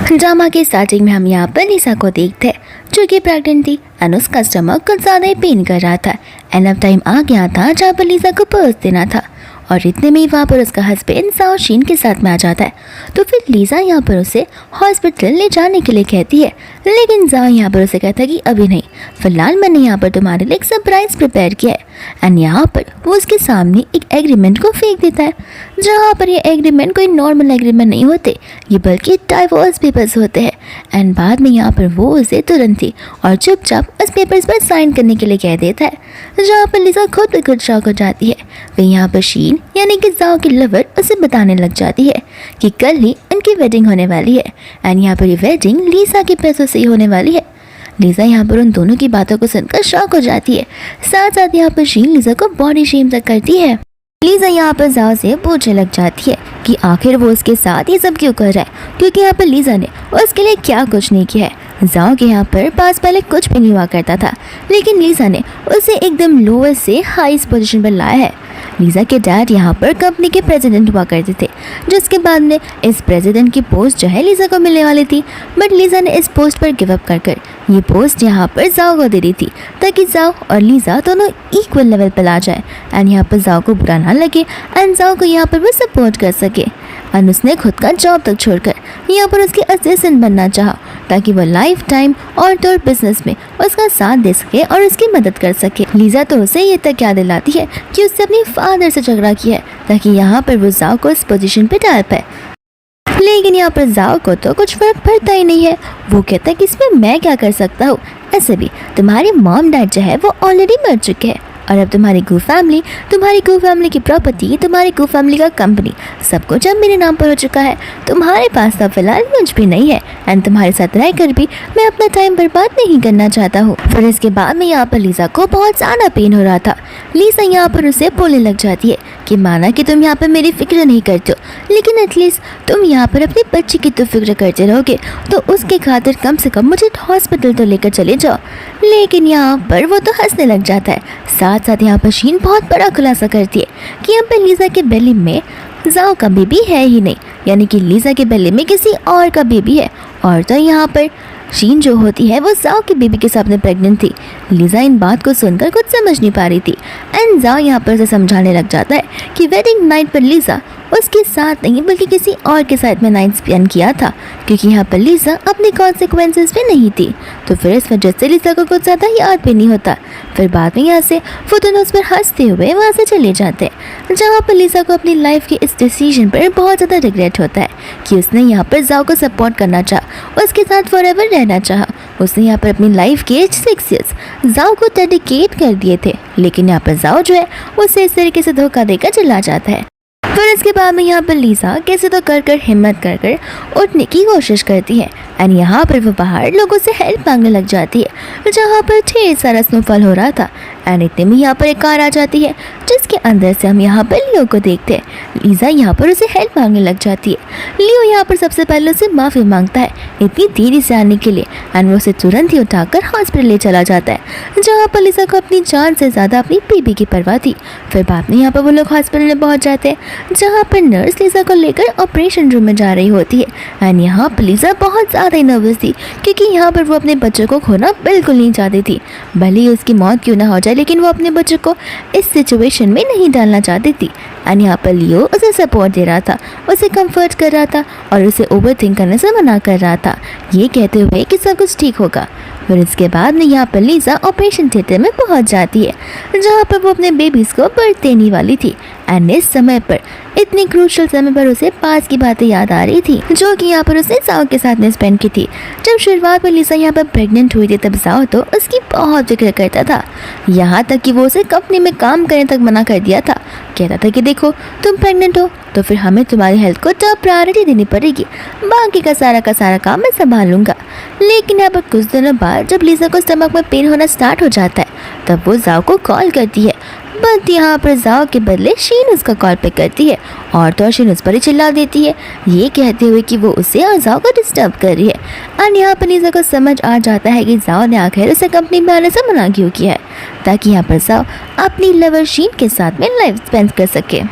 Drama के starting में हम यहाँ पर लिसा को देखते हैं जो कि प्रेग्नेंट थी एंड उसका स्टमक कुछ ज़्यादा ही पेन कर रहा था। एंड अब टाइम आ गया था जहाँ पर लिसा को पर्स देना था और इतने में ही वहाँ पर उसका हस्बैंड जाओ शीन के साथ में आ जाता है। तो फिर लिसा यहाँ पर उसे हॉस्पिटल ले जाने के लिए कहती है, लेकिन जाओ यहाँ पर उसे कहता है कि अभी नहीं, फिलहाल मैंने यहाँ पर तुम्हारे लिए एक सरप्राइज प्रिपेयर किया है। एंड यहाँ पर वो उसके सामने एक एग्रीमेंट को फेंक देता है, जहाँ पर ये एग्रीमेंट कोई नॉर्मल एग्रीमेंट नहीं होते, ये बल्कि डाइवोर्स पेपर्स होते हैं। एंड बाद में यहाँ पर वो उसे तुरंत ही और चुपचाप उस पेपर्स पर साइन करने के लिए कह देता है, जहाँ पर लिसा खुद भी कुछ शॉक हो जाती है। वह यहाँ पर शीन यानी कि जाओ की लवर उसे बताने लग जाती है कि कल ही उनकी वेडिंग होने वाली है एंड यहाँ पर ये वेडिंग लिसा के पैसों से ही होने वाली है। लिसा यहाँ पर उन दोनों की बातों को सुनकर शॉक हो जाती है। साथ साथ यहाँ पर शीन लिसा को बॉडी शेम तक करती है। लिसा यहाँ पर जाओ से पूछने लग जाती है कि आखिर वो उसके साथ ये सब क्यों कर रहा है, क्योंकि यहाँ पर लिसा ने उसके लिए क्या कुछ नहीं किया है। जाओ के यहाँ पर पास पहले कुछ भी नहीं हुआ करता था, लेकिन लिसा ने उसे एकदम लोएस्ट से हाईएस्ट पोजीशन पर लाया है। लिसा के डैड यहाँ पर कंपनी के प्रेसिडेंट हुआ करते थे, जिसके बाद में इस प्रेसिडेंट की पोस्ट जो है लिसा को मिलने वाली थी, बट लिसा ने इस पोस्ट पर गिव अप कर ये पोस्ट यहाँ पर जाओ को दे दी थी ताकि जाओ और लिसा दोनों इक्वल लेवल पर आ जाए एंड यहाँ पर जाओ को बुरा ना लगे एंड जाओ को यहाँ पर वो सपोर्ट कर सके। एंड उसने खुद का जॉब तक छोड़कर यहाँ पर उसके असिस्टेंट बनना चाहा ताकि वो लाइफ टाइम और तो बिजनेस में उसका साथ दे सके और उसकी मदद कर सके। लिसा तो उसे ये तक याद दिलाती है कि उससे अपने फादर से झगड़ा किया है ताकि यहाँ पर वो जाओ को इस पोजीशन पे डाल पाए, लेकिन यहाँ पर जाओ को तो कुछ फर्क पड़ता ही नहीं है। वो कहता है कि इसमें मैं क्या कर सकता हूँ, ऐसे भी तुम्हारे मॉम डैड जो है वो ऑलरेडी मर चुके हैं और अब तुम्हारी गू फैमिली की प्रॉपर्टी, तुम्हारी गू फैमिली का कंपनी सब कुछ अब मेरे नाम पर हो चुका है। तुम्हारे पास तो फिलहाल कुछ भी नहीं है एंड तुम्हारे साथ रहकर भी मैं अपना टाइम बर्बाद नहीं करना चाहता हूँ। फिर इसके बाद में यहाँ पर लिसा को बहुत ज़्यादा पेन हो रहा था। लिसा यहाँ पर उसे बोलने लग जाती है कि माना कि तुम यहाँ पर मेरी फिक्र नहीं करते हो, लेकिन एटलीस्ट तुम यहाँ पर अपने बच्चे की तो फिक्र करते रहोगे, तो उसके खातिर कम से कम मुझे हॉस्पिटल तो लेकर चले जाओ। लेकिन यहाँ पर वो तो हंसने लग जाता है। साथ साथ यहाँ पर शीन बहुत बड़ा खुलासा करती है कि यहाँ पर लिसा के बेली में जाओ का बेबी है ही नहीं, यानी कि लिसा के बेली में किसी और का बेबी है। और तो यहाँ पर शीन जो होती है वो जाओ के बेबी के साथ में प्रेग्नेंट थी। लिसा इन बात को सुनकर कुछ समझ नहीं पा रही थी एंड जाओ यहाँ पर से समझाने लग जाता है कि वेडिंग नाइट पर लिसा उसके साथ नहीं बल्कि किसी और के साथ में नाइट स्पेंड किया था, क्योंकि यहाँ पर लिसा अपनी कॉन्सिक्वेंसेस पे नहीं थी। तो फिर इस वजह से लिसा को कुछ ज़्यादा याद भी नहीं होता। फिर बाद में यहाँ से वो दोनों उस पर हंसते हुए वहाँ से चले जाते हैं, जहाँ पर लिसा को अपनी लाइफ के इस डिसीजन पर बहुत ज़्यादा रिग्रेट होता है कि उसने यहाँ पर जाओ को सपोर्ट करना चाहा, उसके साथ फॉरएवर रहना चाहा। उसने यहाँ पर अपनी लाइफ के 6 ईयर्स जाओ को डेडिकेट कर दिए थे, लेकिन यहाँ पर जाओ जो है उसे इस तरीके से धोखा देकर चला जाता है। फिर इसके बाद में यहाँ पर लिसा कैसे तो कर हिम्मत कर उठने की कोशिश करती है एंड यहाँ पर वो बाहर लोगों से हेल्प मांगने लग जाती है, जहाँ पर ढेर सारा स्नोफॉल हो रहा था। एंड इतने में यहाँ पर एक कार आ जाती है, जिसके अंदर से हम यहाँ पर लियो को देखते हैं। लिसा यहाँ पर उसे हेल्प मांगने लग जाती है। लियो यहाँ पर सबसे पहले उसे माफ़ी मांगता है इतनी देरी से आने के लिए एंड वो उसे तुरंत ही उठाकर हॉस्पिटल ले चला जाता है, जहाँ पर लिसा को अपनी जान से ज़्यादा अपनी बेबी की परवाह थी। फिर बाद में यहाँ पर वो लोग हॉस्पिटल में पहुँच जाते हैं, जहाँ पर नर्स लिसा को लेकर ऑपरेशन रूम में जा रही होती है। एंड यहाँ पर लिसा बहुत ज़्यादा ही नर्वस थी, क्योंकि यहाँ पर वो अपने बच्चों को खोना बिल्कुल नहीं चाहती थी। भले ही उसकी मौत क्यों ना हो जाए, लेकिन वो अपने बच्चों को इस सिचुएशन में नहीं डालना चाहती थी। एंड यहाँ पर लियो उसे सपोर्ट दे रहा था, उसे कंफर्ट कर रहा था और उसे ओवर थिंक करने से मना कर रहा था, ये कहते हुए कि सब कुछ ठीक होगा। फिर इसके बाद में यहाँ पर लिसा ऑपरेशन थिएटर में पहुँच जाती है, जहाँ पर वो अपने बेबीज़ को बर्थ देने वाली थी। एंड इस समय पर इतने क्रूशल समय पर उसे पास की बातें याद आ रही थी, जो कि यहाँ पर उसने जाओ के साथ में स्पेंड की थी। जब शुरुआत में लिसा यहाँ पर प्रेग्नेंट हुई थी, तब जाओ तो उसकी बहुत फिक्र करता था, यहाँ तक कि वो उसे कंपनी में काम करने तक मना कर दिया था। कहता था कि देखो तुम प्रेग्नेंट हो तो फिर हमें तुम्हारी हेल्थ को टॉप प्रायोरिटी देनी पड़ेगी, बाकी का सारा काम मैं संभाल लूँगा। लेकिन यहाँ पर कुछ दिनों बाद जब लिसा को स्टमक में पेन होना स्टार्ट हो जाता है, तब वो जाओ को कॉल करती है, बट यहाँ पर जाओ के बदले शीन उसका कॉल पिक करती है और तो शीन उस पर ही चिल्ला देती है, ये कहते हुए कि वो उसे और जाओ को डिस्टर्ब कर रही है। और यहाँ पर लिसा को समझ आ जाता है कि जाओ ने आखिर उसे कंपनी में आने से मना क्यों किया है, ताकि यहाँ पर जाओ अपनी लवर शीन के साथ में लाइफ स्पेंड कर सके।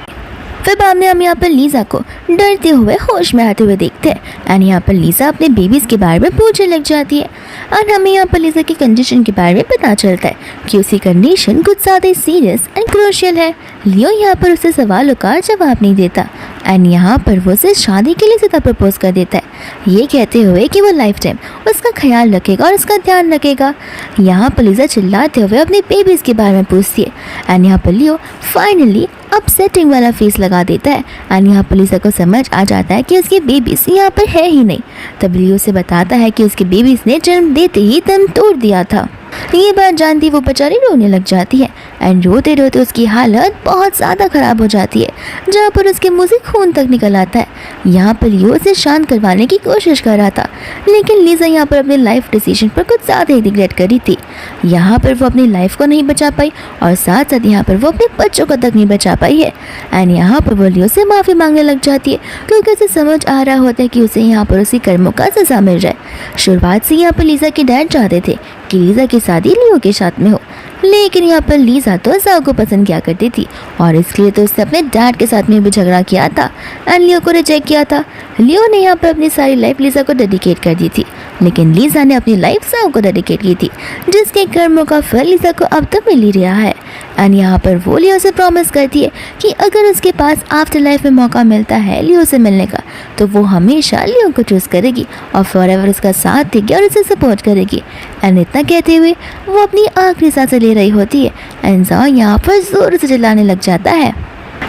फिर बाद में हम यहाँ पर लीजा को डरते हुए होश में आते हुए देखते हैं एंड यहाँ पर लीजा अपने बेबीज के बारे में पूछने लग जाती है और हमें यहाँ पर लीजा की कंडीशन के बारे में पता चलता है कि उसकी कंडीशन कुछ ज़्यादा सीरियस एंड क्रूशियल है। लियो यहाँ पर उसे सवालों का जवाब नहीं देता एंड यहाँ पर वो उसे शादी के लिए सीधा प्रपोज कर देता है, ये कहते हुए कि वो लाइफ टाइम उसका ख्याल रखेगा और उसका ध्यान रखेगा। यहाँ पर लीजा चिल्लाते हुए अपने बेबीज़ के बारे में पूछती है एंड यहाँ पर लियो फाइनली अपसेटिंग वाला फेस लगा देता है एंड यहाँ पर लीजा को समझ आ जाता है कि उसकी बेबीज यहाँ पर है ही नहीं। तब लियो से बताता है कि उसके बेबीज ने जन्म देते ही दम तोड़ दिया था। ये बात जानती वो बेचारी रोने लग जाती है एंड रोते रोते उसकी हालत बहुत ज़्यादा ख़राब हो जाती है, जहाँ पर उसके मुंह से खून तक निकल आता है। यहाँ पर लियो उसे शांत करवाने की कोशिश कर रहा था, लेकिन लीजा यहाँ पर अपने लाइफ डिसीजन पर कुछ ज़्यादा ही रिग्रेट करी थी। यहाँ पर वो अपनी लाइफ को नहीं बचा पाई और साथ साथ यहाँ पर वो अपने बच्चों को तक नहीं बचा पाई है एंड यहाँ पर वो लियो से माफ़ी मांगने लग जाती है क्योंकि उसे समझ आ रहा होता है कि उसे यहाँ पर उसी कर्मों का सज़ा मिल जाए। शुरुआत से यहाँ पर लीजा के डैड चाहते थे कि लीजा की शादी लियो के साथ में हो, लेकिन यहाँ पर लीजा तो जाओ को पसंद किया करती थी और इसके लिए तो उसने अपने डैड के साथ में भी झगड़ा किया था एंड लियो को रिजेक्ट किया था। लियो ने यहाँ पर अपनी सारी लाइफ लीजा को डेडिकेट कर दी थी, लेकिन लीजा ने अपनी लाइफ जाओ को डेडिकेट की थी, जिसके कर्मों का फल लीजा को अब तक मिल ही रहा है। एंड यहाँ पर वो लियो से प्रॉमिस करती है कि अगर उसके पास आफ्टर लाइफ में मौका मिलता है लियो से मिलने का तो वो हमेशा लियो को चूज़ करेगी और फॉरएवर उसका साथ देगी और उसे सपोर्ट करेगी। एंड इतना कहते हुए वो अपनी आखिरी सांसें ले रही होती है एंड जाओ यहाँ पर जोर से चिल्लाने लग जाता है,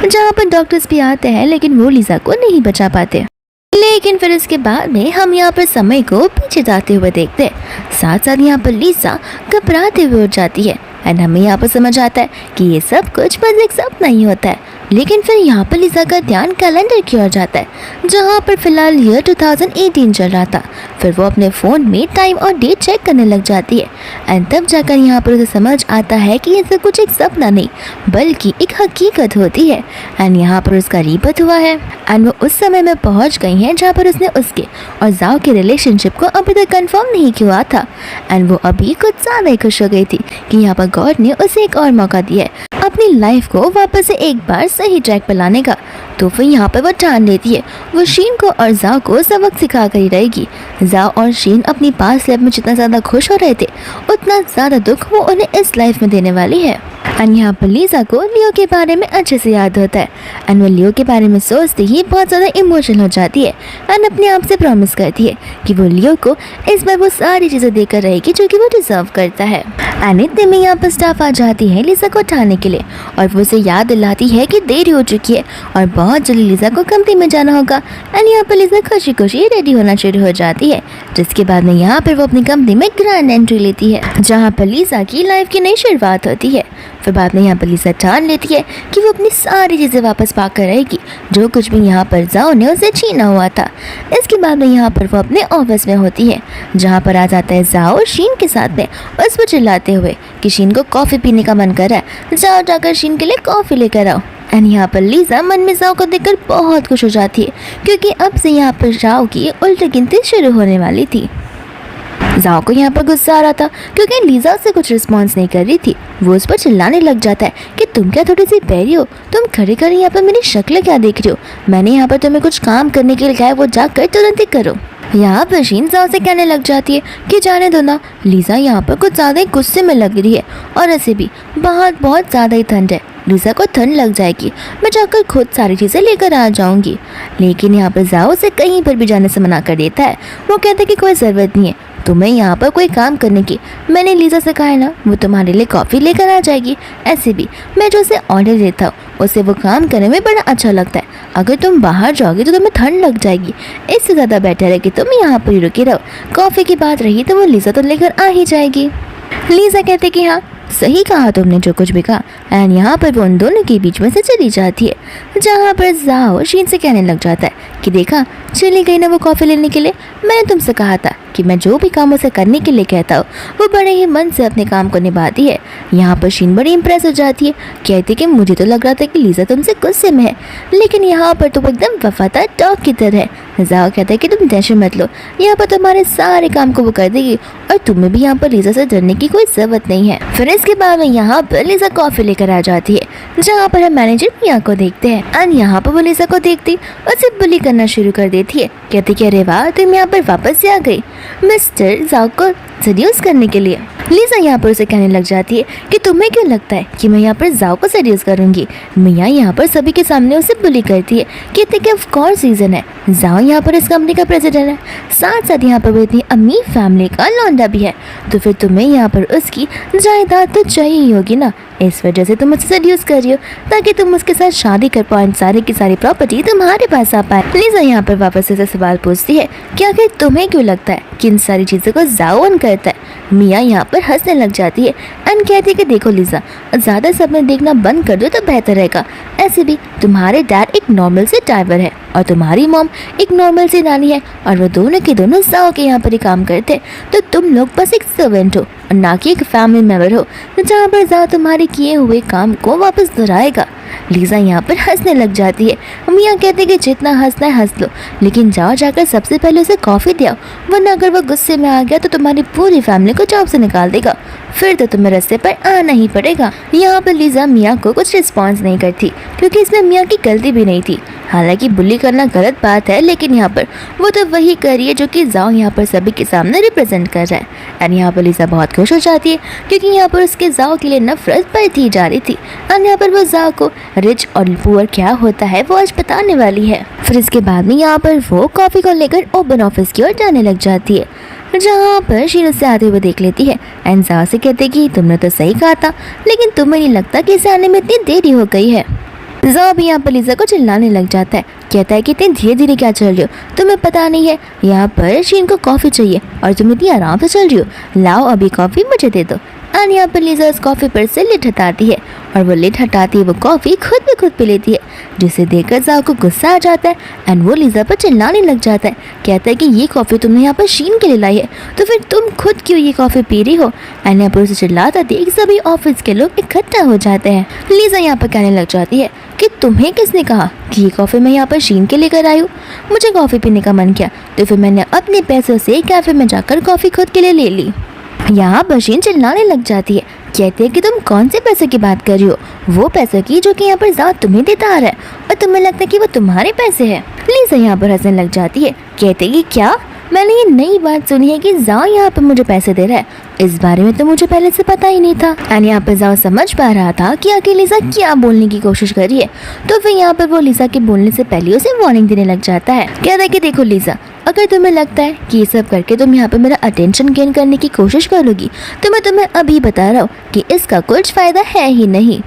जहाँ पर डॉक्टर्स भी आते हैं लेकिन वो लीजा को नहीं बचा पाते। लेकिन फिर इसके बाद में हम यहाँ पर समय को पीछे जाते हुए देखते हैं। साथ साथ यहाँ पर लीजा घबराते हुए उठ जाती है एंड हमें यहाँ पर समझ आता है कि ये सब कुछ बस एक सपना ही होता है। लेकिन फिर यहाँ पर लीजा का ध्यान कैलेंडर की ओर जाता है, जहाँ पर फिलहाल ईयर 2018 चल रहा था। फिर वो अपने फ़ोन में टाइम और डेट चेक करने लग जाती है एंड तब जाकर यहाँ पर उसे समझ आता है कि ये सब कुछ एक सपना नहीं बल्कि एक हकीकत होती है एंड यहाँ पर उसका रीबर्थ हुआ है एंड वो उस समय में पहुँच गई हैं जहाँ पर उसने उसके और जाओ के रिलेशनशिप को अभी तक कंफर्म नहीं किया था एंड वो अभी कुछ ज़्यादा ही खुश हो गई थी कि यहाँ पर गॉड ने उसे एक और मौका दिया है अपनी लाइफ को वापस से एक बार सही ट्रैक पर लाने का। तो फिर यहाँ पर वो ठान लेती है वो शीन को और जाओ को सबक सिखा कर ही रहेगी। जाओ और शीन अपनी पास्ट लाइफ में जितना ज़्यादा खुश हो रहे थे उतना ज़्यादा दुख वो उन्हें इस लाइफ में देने वाली है। एंड यहाँ पर लीजा को लियो के बारे में अच्छे से याद होता है एंड वो लियो के बारे में सोचते ही बहुत ज़्यादा इमोशनल हो जाती है एंड अपने आप से प्रॉमिस करती है कि वो लियो को इस बार वो सारी चीज़ें देकर रहेगी जो कि वो डिजर्व करता है। एंड इतने में यहाँ पर स्टाफ आ जाती है लीजा को उठाने के लिए और वो उसे याद दिलाती है कि देरी हो चुकी है और बहुत जल्दी लीजा को कंपनी में जाना होगा। एंड यहाँ पर लीजा खुशी खुशी रेडी होना शुरू हो जाती है, जिसके बाद में यहाँ पर वो अपनी कंपनी में ग्रैंड एंट्री लेती है, जहाँ पर लीजा की लाइफ की नई शुरुआत होती है। फिर बाद में यहाँ पर लीजा ठान लेती है कि वो अपनी सारी चीज़ें वापस पा कर रहेगी जो कुछ भी यहाँ पर जाओ ने उसे छीना हुआ था। इसके बाद में यहाँ पर वो अपने ऑफिस में होती है, जहाँ पर आ जाता है जाओ शीन के साथ में उस पर चिल्लाते हुए कि शीन को कॉफ़ी पीने का मन कर रहा है, जाओ जाकर शीन के लिए कॉफ़ी लेकर आओ। एंड यहाँ पर लीजा मन में जाओ को देखकर बहुत खुश हो जाती है क्योंकि अब से यहाँ पर जाओ की उल्टी गिनती शुरू होने वाली थी। जाओ को यहाँ पर गुस्सा आ रहा था क्योंकि लीजा से कुछ रिस्पॉन्स नहीं कर रही थी। वो उस पर चिल्लाने लग जाता है कि तुम क्या थोड़ी सी बहरी हो, तुम खड़े खड़े यहाँ पर मेरी शक्ल क्या देख रही हो, मैंने यहाँ पर तुम्हें कुछ काम करने के लिए कहा है वो जाकर तुरंत ही करो। यहाँ पर शीन जाओ से कहने लग जाती है कि जाने दो ना, लीजा यहाँ पर कुछ ज़्यादा ही गुस्से में लग रही है और ऐसे भी बाहर बहुत ज़्यादा ही ठंड है, लीजा को ठंड लग जाएगी, मैं जाकर खुद सारी चीज़ें लेकर आ जाऊँगी। लेकिन यहाँ पर जाओ से कहीं पर भी जाने से मना कर देता है। वो कहता है कि कोई ज़रूरत नहीं है तुम्हें यहाँ पर कोई काम करने की, मैंने लीजा से कहा है ना वो तुम्हारे लिए कॉफ़ी लेकर आ जाएगी। ऐसे भी मैं जो उसे ऑर्डर देता हूँ उसे वो काम करने में बड़ा अच्छा लगता है, अगर तुम बाहर जाओगी तो तुम्हें ठंड लग जाएगी, इससे ज़्यादा बेटर है कि तुम यहाँ पर ही रुके रहो। कॉफ़ी की बात रही तो वो लीजा तो लेकर आ ही जाएगी। लीजा कहते कि हाँ सही कहा तुमने जो कुछ भी कहा। एंड यहाँ पर वो उन दोनों के बीच में से चली जाती है, जहाँ पर जाओ शीन से कहने लग जाता है कि देखा चली गई ना वो कॉफ़ी लेने के लिए। मैंने तुमसे कहा था कि मैं जो भी काम उसे करने के लिए कहता हूँ वो बड़े ही मन से अपने काम को निभाती है। यहाँ पर शीन बड़ी इंप्रेस हो जाती है, कहती कि मुझे तो लग रहा था कि लीज़ा तुमसे गुस्से में है, लेकिन यहाँ पर तुम एकदम वफादार डॉग की तरह है। जाओ कहता है कि तुम टेंशन मत लो, यहाँ पर तुम्हारे सारे काम को वो कर देगी और तुम्हें भी यहाँ पर लीज़ा से डरने की कोई ज़रूरत नहीं है। फिर इसके बाद में यहाँ पर लीज़ा कॉफ़ी लेकर आ जाती है, जहाँ पर हम मैनेजर मिया को देखते हैं। एंड यहाँ पर वो लीज़ा को देखती उसे बुली करना शुरू कर देती है, कहती कि अरे वाह तुम यहाँ पर वापस से आ गई मिस्टर जाओ को सेड्यूस करने के लिए। लीज़ा यहाँ पर उसे कहने लग जाती है कि तुम्हें क्यों लगता है कि मैं यहाँ पर जाओ को सेड्यूस करूँगी। मिया यहाँ पर सभी के सामने उसे बुली करती है, कहते कि ऑफ कोर्स रीज़न है, जाओ यहाँ पर इस कंपनी का प्रेसिडेंट है, साथ साथ यहाँ पर वो इतनी अमीर फैमिली का लौंडा भी है, तो फिर तुम्हें यहाँ पर उसकी जायदाद तो चाहिए ही होगी ना, इस वजह से तुम उसे सेड्यूस कर रही हो ताकि तुम उसके साथ शादी कर पाओ, सारी की सारी प्रॉपर्टी तुम्हारे पास आ पाए। लीज़ा यहाँ पर वापस से सवाल पूछती है कि आखिर तुम्हें क्यों लगता है कि इन सारी चीज़ों को जाओ करता है। मिया यहाँ पर हंसने लग जाती है एंड कहती है कि देखो लीज़ा, ज़्यादा सपने देखना बंद कर दो तो बेहतर रहेगा। ऐसे भी तुम्हारे डैड एक नॉर्मल से ड्राइवर है और तुम्हारी मॉम एक नॉर्मल सी नानी है और वो दोनों के दोनों जाओ के यहाँ पर ही काम करते हैं, तो तुम लोग बस एक सर्वेंट हो और ना कि एक फैमिली मेम्बर हो, जहाँ पर जाओ तुम्हारे किए हुए काम को वापस दोहराएगा। लीज़ा यहाँ पर हंसने लग जाती है। मियाँ कहते कि जितना हंसना है हंस लो, लेकिन जाओ जाकर सबसे पहले उसे कॉफ़ी दे आओ, वरना अगर वो गुस्से में आ गया तो तुम्हारी पूरी फैमिली को जॉब से निकाल देगा, फिर तो तुम्हें रास्ते पर आना ही पड़ेगा। यहाँ पर लीज़ा मियाँ को कुछ रिस्पॉन्स नहीं करती क्योंकि इसमें मियाँ की गलती भी नहीं थी। हालांकि बुली करना गलत बात है, लेकिन यहाँ पर वो तो वही कर रही है जो कि जाओ यहाँ पर सभी के सामने रिप्रेजेंट कर रहा है। एंड यहाँ पर लीज़ा बहुत खुश हो जाती है क्योंकि यहाँ पर उसके जाओ के लिए नफरत बढ़ती जा रही थी और यहाँ पर वो जाओ को रिच और पुअर क्या होता है वो आज बताने वाली है। फिर इसके बाद में यहाँ पर वो कॉफ़ी को लेकर ओपन ऑफिस की ओर जाने लग जाती है, जहाँ पर शीन उससे आते हुए देख लेती है एंड जाओ से कहते कि तुमने तो सही कहा था, लेकिन तुम्हें नहीं लगता कि इसे आने में इतनी देरी हो गई है। जाओ भी यहाँ पर लीज़ा को चिल्लाने लग जाता है, कहता है कि इतनी धीरे धीरे क्या चल रही हो, तुम्हें पता नहीं है यहाँ पर शीन को कॉफ़ी चाहिए और तुम इतनी आराम से चल रही हो, लाओ अभी कॉफ़ी मुझे दे दो। एंड यहाँ पर लीज़ा उस कॉफ़ी पर से लिड हटाती है और वो लिड हटाती है वो कॉफ़ी खुद पी लेती है, जिसे देखकर जाओ को गुस्सा आ जाता है एंड वो लीज़ा पर चिल्लाने लग जाता है, कहता है कि ये कॉफ़ी तुमने यहाँ पर शीन के लिए लाई है, तो फिर तुम खुद क्यों ये कॉफ़ी पी रही हो। एंड यहाँ पर उसे चिल्लाता देख सभी ऑफिस के लोग इकट्ठा हो जाते हैं। लीज़ा यहाँ पर कहने लग जाती है कि तुम्हें किसने कहा कि ये कॉफ़ी मैं यहाँ पर शीन के लेकर आई हूँ, मुझे कॉफ़ी पीने का मन किया तो फिर मैंने अपने पैसों से कैफ़े में जाकर कॉफ़ी खुद के लिए ले ली। यहाँ पर शीन चिल्लाने लग जाती है, कहते हैं कि तुम कौन से पैसे की बात कर रही हो, वो पैसों की जो कि यहाँ पर जाओ तुम्हें देता आ रहा है और तुम्हें लगता है कि वो तुम्हारे पैसे हैं। लीज़ा यहाँ पर हंसने लग जाती है, कहते कि क्या मैंने ये नई बात सुनी है कि जाओ यहाँ पर मुझे पैसे दे रहा है, इस बारे में तो मुझे पहले से पता ही नहीं था। एंड यहाँ पर जाओ समझ पा रहा था कि आखिर लीज़ा क्या बोलने की कोशिश कर रही है, तो फिर यहाँ पर वो लीज़ा के बोलने से पहले उसे वार्निंग देने लग जाता है, कहता है कि देखो लीज़ा, अगर तुम्हें लगता है कि ये सब करके तुम यहाँ पे मेरा अटेंशन गेन करने की कोशिश करोगी तो मैं तुम्हें अभी बता रहा हूँ कि इसका कुछ फ़ायदा है ही नहीं।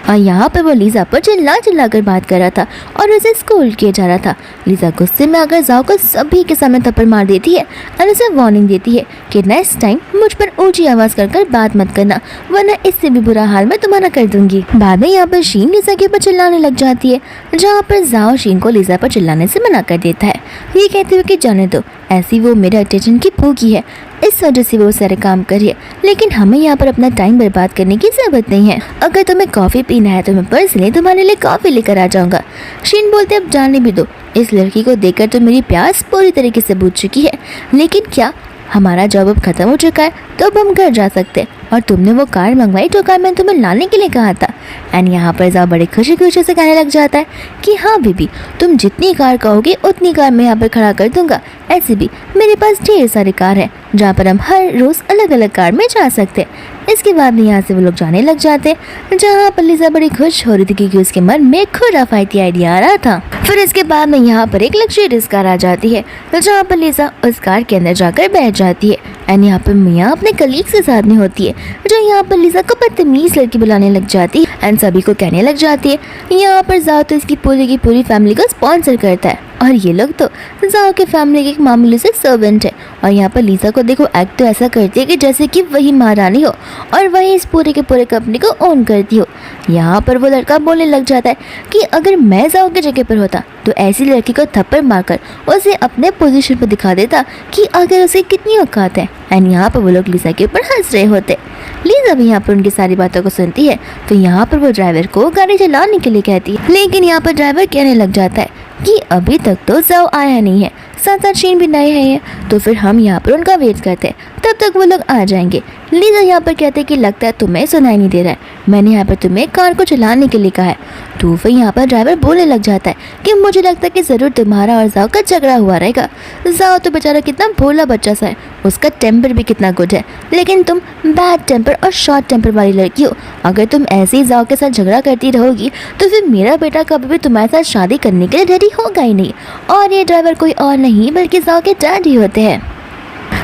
और यहाँ पर वो लीज़ा पर चिल्ला कर बात कर रहा था और उसे स्कूल किया जा रहा था। लीज़ा गुस्से में आकर जाओ को सभी के सामने थप्पड़ मार देती है और उसे वार्निंग देती है कि नेक्स्ट टाइम मुझ पर ऊंची आवाज़ कर बात मत करना, वरना इससे भी बुरा हाल मैं तुम्हारा कर दूंगी। बाद में यहाँ पर शीन लीज़ा के ऊपर चिल्लाने लग जाती है, जहाँ पर जाओ शीन को लीज़ा पर चिल्लाने से मना कर देता है, ये कहते हुए कि जाने दो, ऐसी वो मेरे अटेंशन की भूखी है, इस वजह से वो सारे काम करिए, लेकिन हमें यहाँ पर अपना टाइम बर्बाद करने की जरूरत नहीं है। अगर तुम्हें कॉफ़ी पीना है तो मैं पर्सनली तुम्हारे लिए कॉफ़ी लेकर आ जाऊँगा। शीन बोलते अब जाने भी दो, इस लड़की को देखकर तो मेरी प्यास पूरी तरीके से बुझ चुकी है, लेकिन क्या हमारा जॉब अब खत्म हो चुका है तो अब हम घर जा सकते हैं, और तुमने वो कार मंगवाई जो कार मैंने तुम्हें लाने के लिए कहा था। एंड यहाँ पर जाओ बड़े खुशी से कहने लग जाता है कि हाँ बीबी, तुम जितनी कार कहोगे उतनी कार मैं यहाँ पर खड़ा कर दूंगा, ऐसे भी मेरे पास ढेर सारी कार है जहाँ पर हम हर रोज़ अलग अलग कार में जा सकते हैं। इसके बाद में यहाँ से वो लोग जाने लग जाते, जहाँ पर लीज़ा बड़ी खुश हो रही थी क्योंकि उसके मन में खुराफाती आइडिया आ रहा था। फिर इसके बाद में यहाँ पर एक लग्जरियस कार आ जाती है, जहाँ पर लीज़ा उस कार के अंदर जाकर बैठ जाती है। एंड यहाँ पर मियाँ अपने कलीग के साथ में होती है, जो यहाँ पर लीज़ा को बदतमीज लड़की बुलाने लग जाती है एंड सभी को कहने लग जाती है। यहाँ पर जाओ तो इसकी पूरी की पूरी फैमिली को स्पॉन्सर करता है और ये लोग तो जाओ के फैमिली के एक मामूली से सर्वेंट है। और यहाँ पर लीजा को देखो एक्ट तो ऐसा करती है कि जैसे कि वही महारानी हो और वही इस पूरे के पूरे कंपनी को ओन करती हो। यहाँ पर वो लड़का बोलने लग जाता है कि अगर मैं जाओ की जगह पर होता तो ऐसी लड़की को थप्पड़ मारकर उसे अपने पोजीशन पर दिखा देता कि अगर उसे कितनी औकात है। एंड यहाँ पर वो लोग लीजा के ऊपर हंस रहे होते। लीजा भी यहाँ पर उनकी सारी बातों को सुनती है तो यहाँ पर वो ड्राइवर को गाड़ी चलाने के लिए कहती है, लेकिन यहाँ पर ड्राइवर कहने लग जाता है कि अभी तक तो जाओ आया नहीं है, 7-8 शीन भी नए हैं, तो फिर हम यहाँ पर उनका वेट करते हैं, तब तक वो लोग आ जाएंगे। लीजा यहाँ पर कहते हैं कि लगता है तुम्हें सुनाई नहीं दे रहा है, मैंने यहाँ पर तुम्हें कार को चलाने के लिए कहा है। तो फिर यहाँ पर ड्राइवर बोलने लग जाता है कि मुझे लगता है कि ज़रूर तुम्हारा और जाओ का झगड़ा हुआ रहेगा। जाओ तो बेचारा कितना भोला बच्चा सा है, उसका टेम्पर भी कितना गुड है, लेकिन तुम बैड टेम्पर और शॉर्ट टेम्पर वाली लड़की हो। अगर तुम ऐसे ही जाओ के साथ झगड़ा करती रहोगी तो फिर मेरा बेटा कभी भी तुम्हारे साथ शादी करने के लिए रेडी होगा ही नहीं। और ये ड्राइवर कोई और नहीं बल्कि जाओ के डैडी होते हैं।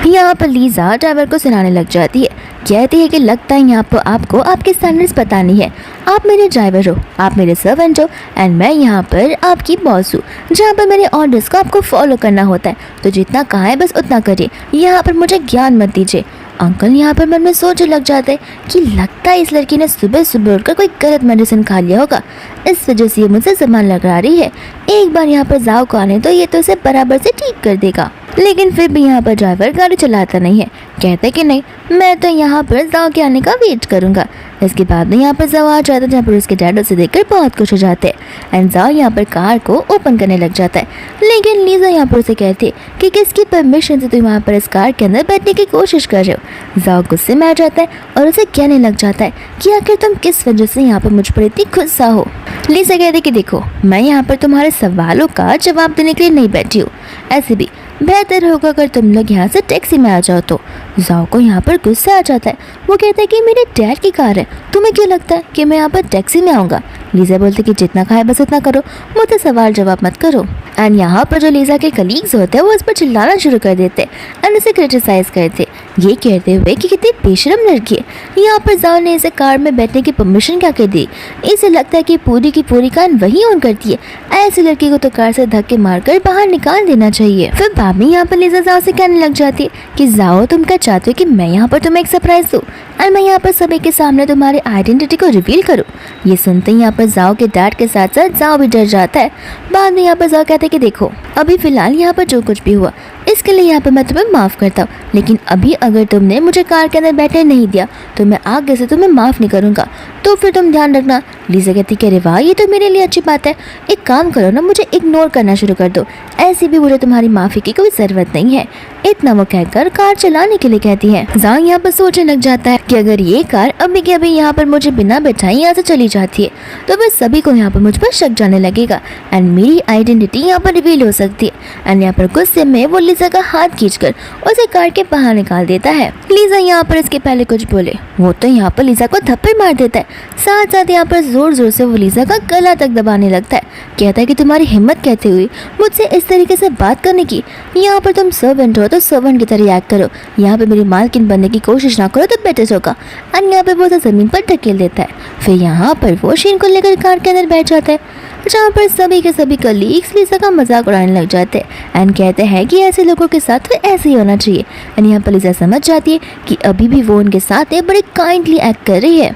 यहाँ पर लीजा ड्राइवर को सुनाने लग जाती है, कहती है कि लगता है यहाँ पर आपको आपके स्टैंडर्ड्स पता नहीं है। आप मेरे ड्राइवर हो, आप मेरे सर्वेंट हो एंड मैं यहाँ पर आपकी बॉस हूँ, जहाँ पर मेरे ऑर्डर्स को आपको फॉलो करना होता है। तो जितना कहा है बस उतना करिए, यहाँ पर मुझे ज्ञान मत दीजिए। अंकल यहाँ पर मन में सोचने लग जाते हैं कि लगता है इस लड़की ने सुबह सुबह उठकर कोई गलत मेडिसिन खा लिया होगा, इस वजह से ये मुझसे सामान लगा रही है। एक बार यहाँ पर जाओ को आने तो ये तो इसे बराबर से ठीक कर देगा। लेकिन फिर भी यहाँ पर ड्राइवर गाड़ी चलाता नहीं है, कहते कि नहीं मैं तो यहाँ पर जाओ के आने का वेट करूँगा। इसके बाद में यहाँ पर जाओ आ जाता है, जहाँ पर उसके डैड उसे देखकर बहुत खुश हो जाते हैं एंड जाओ यहाँ पर कार को ओपन करने लग जाता है। लेकिन लीजा यहाँ पर उसे कहती है कि किसकी परमिशन से तुम यहाँ पर इस कार के अंदर बैठने की कोशिश कर रहे हो। जाओ गुस्से में आ जाता है और उसे कहने लग जाता है कि आखिर तुम किस वजह से यहाँ पर मुझ पर इतनी गुस्सा हो। लीजा कहती कि देखो मैं यहाँ पर तुम्हारे सवालों का जवाब देने के लिए नहीं बैठी हूँ, ऐसे भी बेहतर होगा अगर तुम लोग यहाँ से टैक्सी में आ जाओ। तो जाओ को यहाँ पर गुस्सा आ जाता है, वो कहता है कि मेरे डैड की कार है, तुम्हें क्यों लगता है कि मैं यहाँ पर टैक्सी में आऊँगा। लीजा बोलती कि जितना खाए बस उतना करो, मुझसे सवाल जवाब मत करो। एंड यहाँ पर जो लीजा के कलीग्स होते हैं वो उस पर चिल्लाना शुरू कर देते एंड उसे क्रिटिसाइज करते, ये कहते हुए कि कितनी बेशरम लड़की है। यहाँ पर जाओ ने इसे कार में बैठने की परमिशन क्या कर दी, इसे लगता है कि पूरी की पूरी कार वही ऑन करती है। ऐसी लड़की को तो कार से धक्के मारकर बाहर निकाल देना चाहिए। फिर भाभी यहाँ पर लीजा जाओ से कहने लग जाती है कि जाओ तुम क्या चाहते हो कि मैं यहाँ पर तुम्हें एक सरप्राइज दूँ और मैं यहाँ पर सभी के सामने तुम्हारी आइडेंटिटी को रिवील करूँ। ये सुनते ही यहाँ पर जाओ के डैड के साथ साथ जाओ भी डर जाता है। बाद में यहाँ पर जाओ कहते हैं कि देखो अभी फिलहाल यहाँ पर जो कुछ भी हुआ इसके लिए यहाँ पर मैं तुम्हें माफ़ करता हूँ, लेकिन अभी अगर तुमने मुझे कार के अंदर बैठने नहीं दिया तो मैं आगे से तुम्हें माफ़ नहीं करूँगा, तो फिर तुम ध्यान रखना। लीजा कहती कि अरे वाह ये तो मेरे लिए अच्छी बात है, एक काम करो ना मुझे इग्नोर करना शुरू कर दो, ऐसे भी मुझे तुम्हारी माफ़ी की कोई ज़रूरत नहीं है। इतना वो कहकर कार चलाने के लिए कहती है। जांग यहाँ पर सोचने लग जाता है कि अगर ये कार अभी के अभी यहाँ पर मुझे बिना बैठाए यहाँ से चली जाती है तो फिर सभी को यहाँ पर मुझ पर शक जाने लगेगा एंड मेरी आइडेंटिटी यहाँ पर रिवील हो सकती है। एंड यहाँ पर गुस्से में वो लीजा का हाथ खींचकर उसे कार के बाहर निकाल देता है। लीजा यहाँ पर इसके पहले कुछ बोले वो तो यहाँ पर लीजा को थप्पड़ मार देता है, साथ साथ यहाँ पर जोर जोर से वो लीजा का गला तक दबाने लगता है। कहता है कि तुम्हारी हिम्मत कैसे हुई मुझसे इस तरीके से बात करने की, यहाँ पर तुम सर्वेंट हो तो सर्वेंट की तरह एक्ट करो, यहाँ पे मेरी मालकिन बनने की कोशिश ना करो तो बेटर होगा। और यहाँ पे वो उसे जमीन पर ढकेल देता है। फिर यहाँ पर वो शीन को लेकर कार के अंदर बैठ जाता है, जहाँ पर सभी के सभी कलीग्स लीजा का मजाक उड़ाने लग जाते हैं एंड कहते हैं कि ऐसे लोगों के साथ तो ऐसे ही होना चाहिए। एंड यहाँ पर लीजा समझ जाती है कि अभी भी वो उनके साथ बड़े काइंडली एक्ट कर रही है।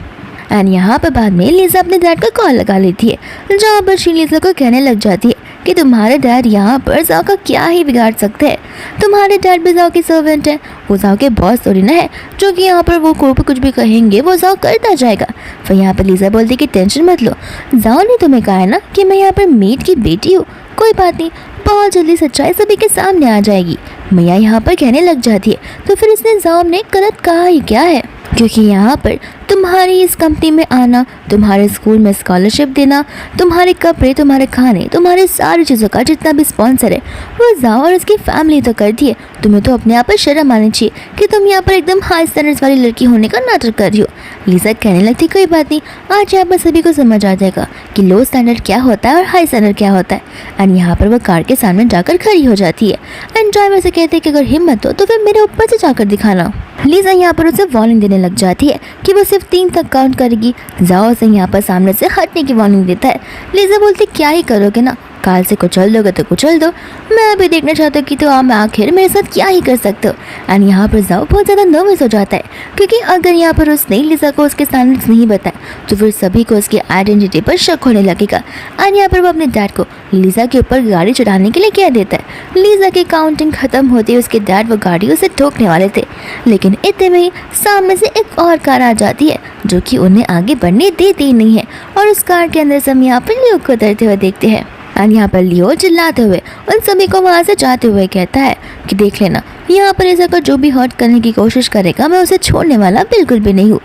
एंड यहाँ पर बाद में लीजा अपने डैड को कॉल लगा लेती है, जहाँ पर शी लीजा को कहने लग जाती है कि तुम्हारे डैड यहाँ पर जाओ का क्या ही बिगाड़ सकते हैं, तुम्हारे डैड भी जाओ के सर्वेंट है, वो जाओ के बॉस थोड़ी ना है जो कि यहाँ पर वो कुछ भी कहेंगे वो जाओ करता जाएगा। फिर यहाँ पर लीजा बोलती कि टेंशन मत लो, जाओ ने तुम्हें कहा है ना कि मैं यहाँ पर मेड की बेटी हूँ, कोई बात नहीं बहुत जल्दी सच्चाई सभी के सामने आ जाएगी। मैया यहाँ पर कहने लग जाती है तो फिर इसने जाओ ने गलत कहा ही क्या है, क्योंकि यहाँ पर तुम्हारी इस कंपनी में आना, तुम्हारे स्कूल में स्कॉलरशिप देना, तुम्हारे कपड़े, तुम्हारे खाने, तुम्हारे सारी चीज़ों का जितना भी स्पॉन्सर है वो जाओ और उसकी फैमिली तो करती है। तुम्हें तो अपने आप पर शर्म आनी चाहिए कि तुम यहाँ पर एकदम हाई स्टैंडर्ड्स वाली लड़की होने का नाटक कर रही हो। लीजा कहने लगती कोई बात नहीं, आज यहाँ पर सभी को समझ आ जाएगा कि लो स्टैंडर्ड क्या होता है और हाई स्टैंडर्ड क्या होता है। एंड यहाँ पर वो कार के सामने जाकर खड़ी हो जाती है एंड ड्राइवर से कहते हैं कि अगर हिम्मत हो तो फिर मेरे ऊपर से जाकर दिखाना। लीजा यहाँ पर उसे वार्निंग देने लग जाती है कि वो सिर्फ 3 तक काउंट करेगी। जाओ उसे यहाँ पर सामने से हटने की वार्निंग देता है। लीजा बोलती क्या ही करोगे ना, काल से कुचल दोगे तो कुचल दो, मैं भी देखना चाहता हूँ कि तो आप आखिर मेरे साथ क्या ही कर सकते हो। एंड यहाँ पर जाओ बहुत ज़्यादा नर्वस हो जाता है, क्योंकि अगर यहाँ पर उसने लिसा को उसके स्टैंडर्ड्स नहीं बताए तो फिर सभी को उसकी आइडेंटिटी पर शक होने लगेगा। एंड यहाँ पर वो अपने डैड को लिसा के ऊपर गाड़ी चढ़ाने के लिए कह देता है। लिसा की काउंटिंग खत्म होते ही उसके डैड वो गाड़ी उसे ठोकने वाले थे, लेकिन इतने में ही सामने से एक और कार आ जाती है जो कि उन्हें आगे बढ़ने देती ही नहीं है। और उस कार के अंदर से हम यहाँ पर लियो को उतरते हुए देखते हैं। और यहाँ पर लियो चिल्लाते हुए उन सभी को वहाँ से जाते हुए कहता है कि देख लेना, यहाँ पर लिसा को जो भी हर्ट करने की कोशिश करेगा मैं उसे छोड़ने वाला बिल्कुल भी नहीं हूँ।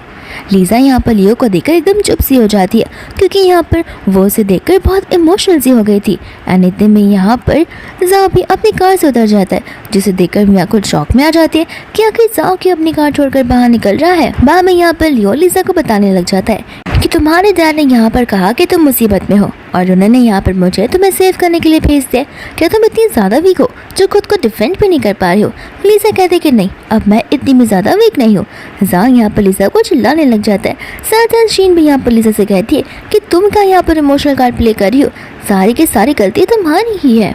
लिसा यहाँ पर लियो को देखकर एकदम चुप सी हो जाती है, क्योंकि यहाँ पर वो उसे देखकर बहुत इमोशनल सी हो गई थी। एंड इतने में यहाँ पर जाओ भी अपनी कार से उतर जाता है, जिसे देखकर मिया कुछ शॉक में आ जाती है कि आखिर जाओ की अपनी कार छोड़कर बाहर निकल रहा है। बाद में यहाँ पर लियो लिसा को बताने लग जाता है कि तुम्हारे डैड ने यहाँ पर कहा कि तुम मुसीबत में हो और उन्होंने यहाँ पर मुझे तुम्हें सेव करने के लिए भेज दिया। क्या तुम इतनी ज़्यादा वीक हो जो खुद को डिफेंड भी नहीं कर पा रही हो? लिसा कहती कि नहीं, अब मैं इतनी भी ज़्यादा वीक नहीं हूँ। जाओ यहाँ पर लिसा को चिल्लाने लग जाता है। साथ शीन भी यहाँ पर लिसा से कहती है कि तुम क्या यहाँ पर इमोशनल कार्ड प्ले कर रही हो, सारी की सारी गलती तुम्हारी ही है।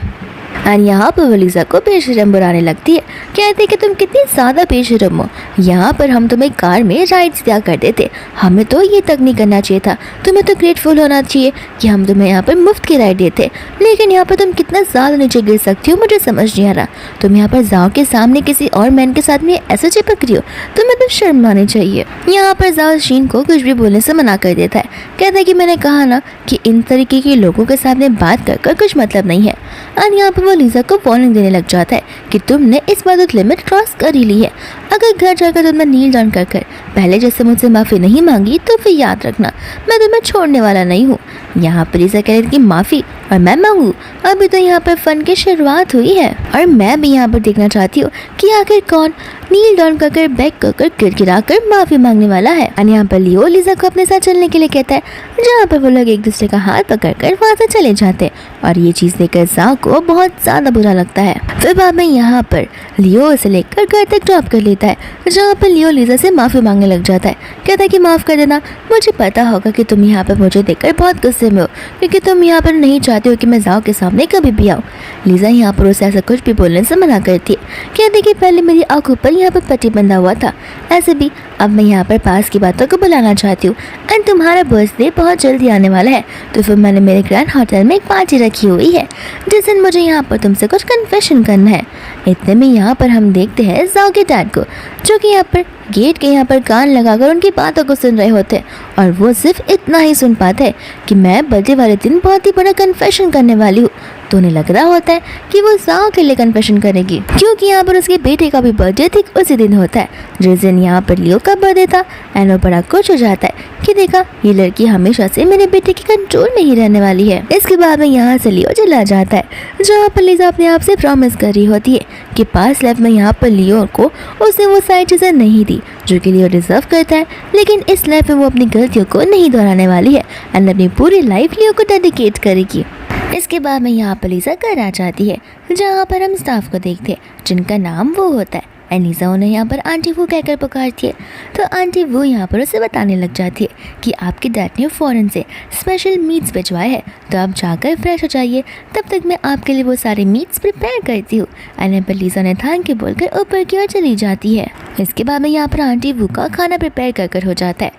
और यहाँ पर वो लिसा को बेशरम बुलाने लगती है, कहते कि तुम कितनी ज़्यादा बेशरम हो, यहाँ पर हम तुम्हें कार में राइड्स दिया करते थे, हमें तो ये तक नहीं करना चाहिए था। तुम्हें तो ग्रेटफुल होना चाहिए कि हम तुम्हें यहाँ पर मुफ्त की राइड देते, लेकिन यहाँ पर तुम कितना ज़्यादा नीचे गिर सकती हो मुझे समझ नहीं आ रहा। तुम यहाँ पर जाओ के सामने किसी और मैन के साथ में ऐसे चिपक रही हो, तुम्हें तो शर्म आनी चाहिए। यहाँ पर जाओ शीन को कुछ भी बोलने से मना कर देता है, कहता है कि मैंने कहा ना कि इन तरीके के लोगों के सामने बात कर कुछ मतलब नहीं है। और यहाँ पर वो लिसा को वार्निंग देने लग जाता है कि तुमने इस बार तो लिमिट क्रॉस कर ही ली है। अगर घर जाकर तुमने नील डाउन कर पहले जैसे मुझसे माफ़ी नहीं मांगी तो फिर याद रखना मैं तुम्हें छोड़ने वाला नहीं हूँ। यहाँ पर लिसा कह रही थी माफ़ी और मैं मांगू, अभी तो यहाँ पर फन की शुरुआत हुई है और मैं भी यहाँ पर देखना चाहती हूँ कि आखिर कौन नील डाउन कर बैक कर गिड़गिड़ा कर माफ़ी मांगने वाला है। और यहाँ पर लियो लिसा को अपने साथ चलने के लिए कहता है, जहाँ पर वो लोग एक दूसरे का हाथ पकड़कर वहाँ से चले जाते हैं और ये चीज़ देखकर जाओ को बहुत ज़्यादा बुरा लगता है। फिर बाद में यहाँ पर लियो उसे लेकर घर तक ड्रॉप कर लेता है, जहाँ पर लियो लिसा से माफ़ी मांगने लग जाता है। कहता है कि माफ़ कर देना, मुझे पता होगा कि तुम यहाँ पर मुझे देखकर बहुत गुस्से में हो, क्योंकि तुम यहाँ पर नहीं चाहते हो कि मैं जाओ के सामने कभी भी आऊँ। लिसा यहाँ पर उसे ऐसा कुछ भी बोलने से मना करती है, कहती कि पहले मेरी आँखों पर यहाँ पर पट्टी बंधा हुआ था, ऐसे भी अब मैं यहाँ पर पास की बातों को बुलाना चाहती हूँ। एंड तुम्हारा बर्थडे बहुत जल्दी आने वाला है, तो फिर मैंने मेरे ग्रैंड होटल में एक पार्टी रखी हुई है, जिस दिन मुझे यहाँ पर तुमसे कुछ कन्फेशन करना है। इतने में यहाँ पर हम देखते हैं जाओ के डैड को, जो कि यहाँ पर गेट के यहाँ पर कान लगाकर उनकी बातों को सुन रहे होते हैं, और वो सिर्फ इतना ही सुन पाता है कि मैं बर्थडे वाले दिन बहुत ही बड़ा कन्फेशन करने वाली हूँ। तो उन्हें लग रहा होता है कि वो जाओ के लिए कन्फेशन करेगी, क्योंकि यहाँ पर उसके बेटे का भी बर्थडे ठीक उसी दिन होता है जिस दिन यहाँ पर लियो का बर्थडे था। एंड वो बड़ा खुश हो जाता है कि देखा ये लड़की हमेशा से मेरे बेटे के कंट्रोल में ही रहने वाली है। इसके बाद में यहाँ से लियो चला जाता है, जहाँ पर लिसा अपने आप से प्रॉमिस कर रही होती है कि पास्ट लाइफ में यहाँ पर लियो को उसने वो सारी चीज़ें नहीं दी जो कि लियो डिजर्व करता है, लेकिन इस लाइफ में वो अपनी गलतियों को नहीं दोहराने वाली है एंड अपनी पूरी लाइफ लियो को डेडिकेट करेगी। इसके बाद में यहाँ पर लिसा घर आ जाती है, जहाँ पर हम स्टाफ को देखते हैं जिनका नाम वो होता है। एंड लिसा उन्हें यहाँ पर आंटी वो कहकर पुकारती है, तो आंटी वो यहाँ पर उसे बताने लग जाती है कि आपके डैड ने फ़ौरन से स्पेशल मीट्स भिजवाए हैं, तो आप जाकर फ्रेश हो जाइए, तब तक मैं आपके लिए वो सारे मीट्स प्रिपेयर करती हूँ। एंड यहाँ पर लिसा ने थैंक यू बोलकर ऊपर की ओर चली जाती है। इसके बाद में यहाँ पर आंटी वो का खाना प्रिपेयर कर हो जाता है,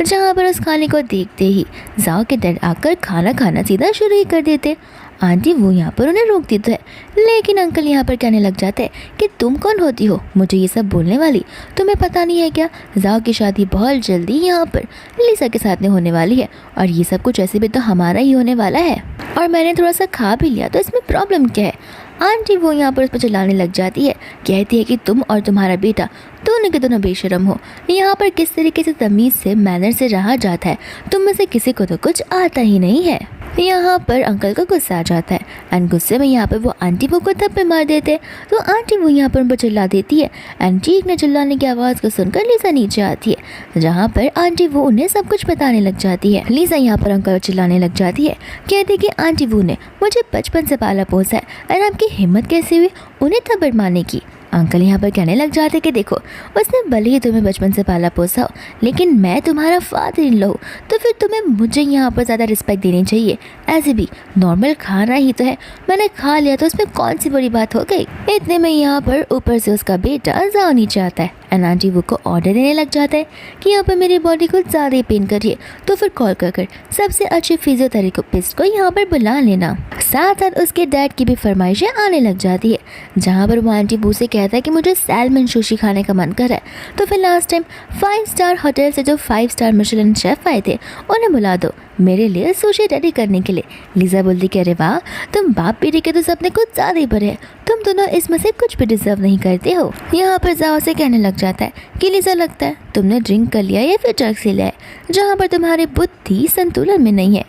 जहाँ पर उस खाने को देखते ही जाओ के डैड आकर खाना खाना सीधा शुरू ही कर देते। आंटी वो यहाँ पर उन्हें रोक देते हैं, लेकिन अंकल यहाँ पर कहने लग जाते हैं कि तुम कौन होती हो मुझे ये सब बोलने वाली, तुम्हें पता नहीं है क्या जाओ की शादी बहुत जल्दी यहाँ पर लिसा के साथ में होने वाली है, और ये सब कुछ ऐसे भी तो हमारा ही होने वाला है, और मैंने थोड़ा सा खा भी लिया, तो इसमें प्रॉब्लम क्या है। आंटी वो यहाँ पर उस पर चिल्लाने लग जाती है, कहती है कि तुम और तुम्हारा बेटा दोनों के दोनों बेशरम हो, यहाँ पर किस तरीके से तमीज़ से मैनर से रहा जाता है, तुम में से किसी को तो कुछ आता ही नहीं है। यहाँ पर अंकल को गुस्सा आ जाता है एंड गुस्से में यहाँ पर वो आंटी वो को थप्पड़ मार देते हैं, तो आंटी वो यहाँ पर उन पर चिल्ला देती है एंड ठीक ने चिल्लाने की आवाज़ को सुनकर लिसा नीचे आती है, जहाँ पर आंटी वो उन्हें सब कुछ बताने लग जाती है। लिसा यहाँ पर अंकल चिल्लाने लग जाती है, कहती है कि आंटी वो ने मुझे बचपन से पाला पोसा है और आपकी हिम्मत कैसे हुई उन्हें थप्पड़ मारने की। अंकल यहाँ पर कहने लग जाते कि देखो, उसने भले ही तुम्हें बचपन से पाला पोसा हो, लेकिन मैं तुम्हारा फादर इन लॉ हूँ, तो फिर तुम्हें मुझे यहाँ पर ज़्यादा रिस्पेक्ट देनी चाहिए। ऐसे भी नॉर्मल खाना ही तो है, मैंने खा लिया तो उसमें कौन सी बड़ी बात हो गई। इतने में यहाँ पर ऊपर से उसका बेटा जाओ नीचे आता है एंड आंटी वो को ऑर्डर देने लग जाता है कि यहाँ पर मेरी बॉडी को ज़्यादा ही पेन कर रही है, तो फिर कॉल कर सबसे अच्छे फिजियोथेरेपिस्ट को यहाँ पर बुला लेना। साथ साथ उसके डैड की भी फरमाइशें आने लग जाती है, जहाँ पर वो आंटी बू से कहता है कि मुझे सैल्मन सुशी खाने का मन कर रहा है, तो फिर लास्ट टाइम 5 स्टार होटल से जो 5 स्टार मिशेलिन शेफ आए थे उन्हें बुला दो मेरे लिए सुशी रेडी करने के लिए। लीजा बोलती कि अरे वाह, तुम बाप बेटे के तो सपने कुछ ज़्यादा ही बड़े हैं, तुम दोनों इसमें से कुछ भी डिजर्व नहीं करते हो। यहाँ पर जाओ से कहने लग जाता है कि लीजा लगता है तुमने ड्रिंक कर लिया या फिर ड्रग्स ले लिया है, जहाँ पर तुम्हारी बुद्धि संतुलन में नहीं है।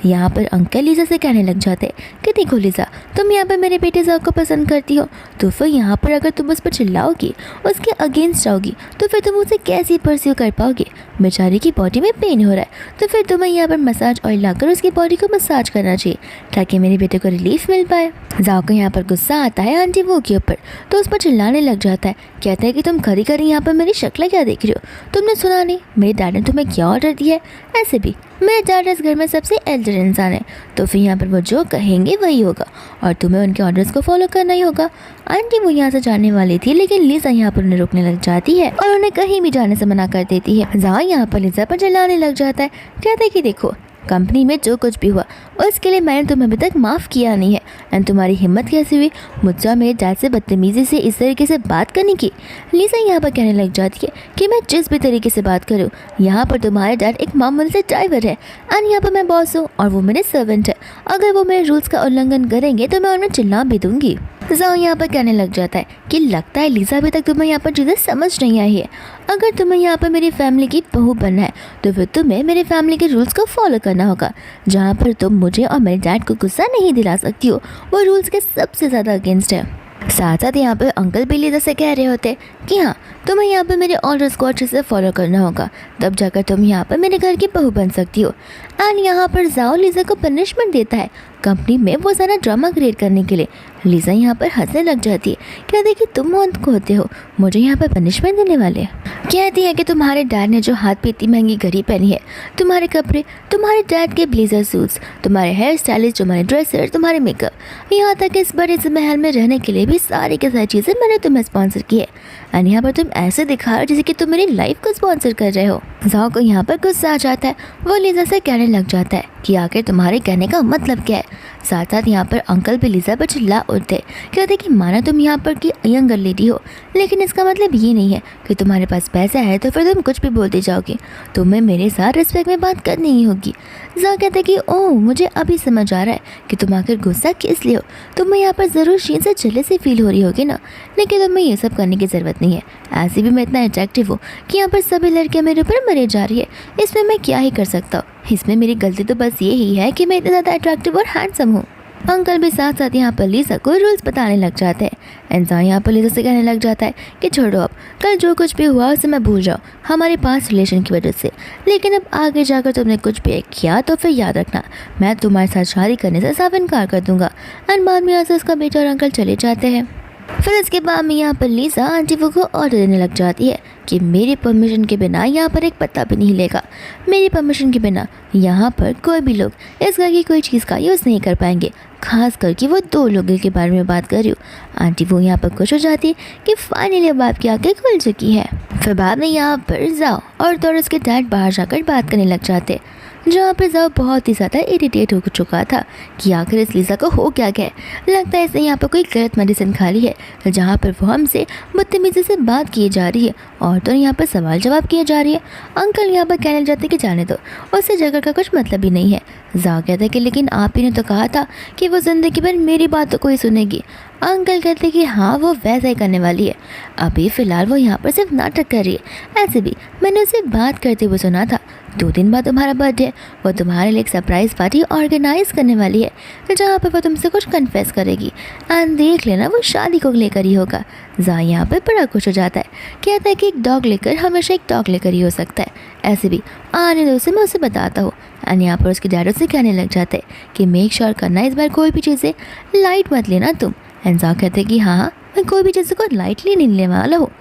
यहाँ पर अंकल लीजा से कहने लग जाते कि देखो लीजा, तुम यहाँ पर मेरे बेटे जाओ को पसंद करती हो, तो फिर यहाँ पर अगर तुम उस पर चिल्लाओगी, उसके अगेंस्ट आओगी, तो फिर तुम उसे कैसे परस्यू कर पाओगे। बेचारी की बॉडी में पेन हो रहा है, तो फिर तुम्हें यहाँ पर मसाज ऑयल लाकर उसकी बॉडी को मसाज करना चाहिए ताकि मेरे बेटे को रिलीफ मिल पाए। जाओ को यहाँ पर गुस्सा आता है आंटी वो के ऊपर, तो उस पर चिल्लाने लग जाता है, कहता है कि तुम खरी खरी यहाँ पर मेरी शक्ल क्या देख रही हो, तुमने सुना नहीं मेरे डैड ने तुम्हें क्या ऑर्डर दिया है। ऐसे भी मेरे डैड इस घर में सबसे एल्डर इंसान है, तो फिर यहाँ पर वो जो कहेंगे वही होगा और तुम्हें उनके ऑर्डर्स को फॉलो करना ही होगा। आंटी वो यहाँ से जाने वाली थी, लेकिन लीजा यहाँ पर उन्हें रोकने लग जाती है और उन्हें कहीं भी जाने से मना कर देती है। जाओ यहाँ पर लीजा पर चिल्लाने लग जाता है, कहता है कि देखो कंपनी में जो कुछ भी हुआ उसके लिए मैंने तुम्हें अभी तक माफ़ किया नहीं है, एंड तुम्हारी हिम्मत कैसे हुई मुझसे मेरे डैड से बदतमीज़ी से इस तरीके से बात करने की। लीजा यहाँ पर कहने लग जाती है कि मैं जिस भी तरीके से बात करूँ, यहाँ पर तुम्हारे डैड एक मामूली से ड्राइवर है एंड यहाँ पर मैं बॉस हूँ और वो मेरे सर्वेंट है, अगर वो मेरे रूल्स का उल्लंघन करेंगे तो मैं उन्हें चिल्ला भी दूंगी। जाओ यहाँ पर कहने लग जाता है कि लगता है लीजा अभी तक तुम्हें यहाँ पर चीज़ें समझ नहीं आई है, अगर तुम्हें यहाँ पर मेरी फैमिली की बहू बनना है तो फिर तुम्हें मेरे फैमिली के रूल्स को फॉलो करना होगा, जहाँ पर तुम मुझे और मेरे डैड को गुस्सा नहीं दिला सकती हो, वो रूल्स के सबसे ज़्यादा अगेंस्ट है। साथ साथ यहाँ पर अंकल भी लीजा से कह रहे होते कि हाँ तुम्हें यहाँ पर मेरे ऑर्डर्स को अच्छे से फॉलो करना होगा, तब जाकर तुम यहाँ पर मेरे घर की बहू बन सकती हो। एंड यहाँ पर जाओ लीजा को पनिशमेंट देता है कंपनी में वो सारा ड्रामा क्रिएट करने के लिए। लीजा यहाँ पर हंसने लग जाती है, कहती है कि तुम मौत को होते हो मुझे यहाँ पर पनिशमेंट देने वाले। कहती है कि तुम्हारे डैड ने जो हाथ पे इतनी महंगी घड़ी पहनी है, तुम्हारे कपड़े, तुम्हारे डैड के ब्लेजर सूट्स, तुम्हारे हेयर स्टाइलिस्ट, तुम्हारे ड्रेसर, तुम्हारे मेकअप, यहाँ तक कि इस बड़े से महल में रहने के लिए भी सारी की सारी चीज़ें मैंने तुम्हें स्पॉन्सर की है, एंड यहाँ पर तुम ऐसे दिखा रहे हो जैसे कि तुम मेरी लाइफ को स्पॉन्सर कर रहे हो। जाओ को यहाँ पर गुस्सा आ जाता है, वो लीजा से कहने लग जाता है कि आखिर तुम्हारे कहने का मतलब क्या है। साथ साथ यहाँ पर अंकल भी लीजा पर चिल्ला उठते, कहते कि माना तुम यहाँ पर की यंगर लेडी हो, लेकिन इसका मतलब ये नहीं है कि तुम्हारे पास पैसा है तो फिर तुम कुछ भी बोलते जाओगे, तुम्हें मेरे साथ रिस्पेक्ट में बात करनी ही होगी। जा कहते कि ओह मुझे अभी समझ आ रहा है कि तुम आखिर गुस्सा किस लिए हो, तुम्हें यहाँ पर ज़रूर शीन से जले से फील हो रही होगी ना, लेकिन तुम्हें ये सब करने की ज़रूरत नहीं है, ऐसे भी मैं इतना अट्रैक्टिव हूँ कि यहाँ पर सभी लड़कियाँ मेरे ऊपर मरे जा रही है, इसमें मैं क्या ही कर सकता हूँ, इसमें मेरी गलती तो बस ये ही है कि मैं इतना ज़्यादा अट्रैक्टिव और हैंडसम हूँ। अंकल भी साथ साथ यहाँ पर लीजा को रूल्स बताने लग जाते हैं। इंसान यहाँ पर लीजा से कहने लग जाता है कि छोड़ो अब, कल जो कुछ भी हुआ उसे मैं भूल जाओ हमारे पास रिलेशन की वजह से, लेकिन अब आगे जाकर तुमने कुछ भी किया तो फिर याद रखना मैं तुम्हारे साथ शादी करने से साफ इनकार कर दूंगा। एंड बाद में यहाँ से उसका बेटा और अंकल चले जाते हैं। फिर इसके बाद में यहाँ पर लीजा आंटी वो को ऑर्डर देने लग जाती है कि मेरी परमिशन के बिना यहाँ पर एक पत्ता भी नहीं हिलेगा, मेरी परमिशन के बिना यहाँ पर कोई भी लोग इस घर की कोई चीज़ का यूज़ नहीं कर पाएंगे, खास करके वो 2 लोगों के बारे में बात कर रही हूँ। आंटी वो यहाँ पर खुश हो जाती है कि फाइनली अब आपकी आंखें खुल चुकी है। फिर बाद में यहाँ पर जाओ और तो उसके डैड बाहर जाकर बात करने लग जाते, जहाँ पर जाओ बहुत ही ज़्यादा इरिटेट हो चुका था कि आखिर इस लीजा को हो क्या गया, लगता है इसने यहाँ पर कोई गलत मेडिसिन खा ली है, जहाँ पर वो हमसे बदतमीज़ी से बात की जा रही है और तो यहाँ पर सवाल जवाब किए जा रही है। अंकल यहाँ पर कहने जाते कि जाने दो, उससे झगड़ का कुछ मतलब ही नहीं है। जाओ कहता है कि लेकिन आप ही ने तो कहा था कि वो ज़िंदगी भर मेरी बात तो कोई सुनेगी। अंकल कहते कि हाँ वो वैसा ही करने वाली है, अभी फ़िलहाल वो यहाँ पर सिर्फ नाटक कर रही है, ऐसे भी मैंने उसे बात करते हुए सुना था 2 दिन बाद तुम्हारा बर्थडे, वो तुम्हारे लिए एक सरप्राइज़ पार्टी ऑर्गेनाइज करने वाली है जहाँ पर वो तुमसे कुछ कन्फेस करेगी, एंड देख लेना वो शादी को लेकर ही होगा। जा यहाँ पर बड़ा खुश हो जाता है, कहता है कि एक डॉग लेकर हमेशा एक डॉग लेकर ही हो सकता है, ऐसे भी आने दो उसे, मैं उसे बताता हूँ। एंड यहाँ पर उसके डैड से कहने लग जाते हैं कि मेक श्योर करना इस बार कोई भी चीज़ें लाइट मत लेना तुम, एंड जाओ कहते कि हाँ, मैं कोई भी चीज़ को लाइटली नहीं लेने वाला हूँ।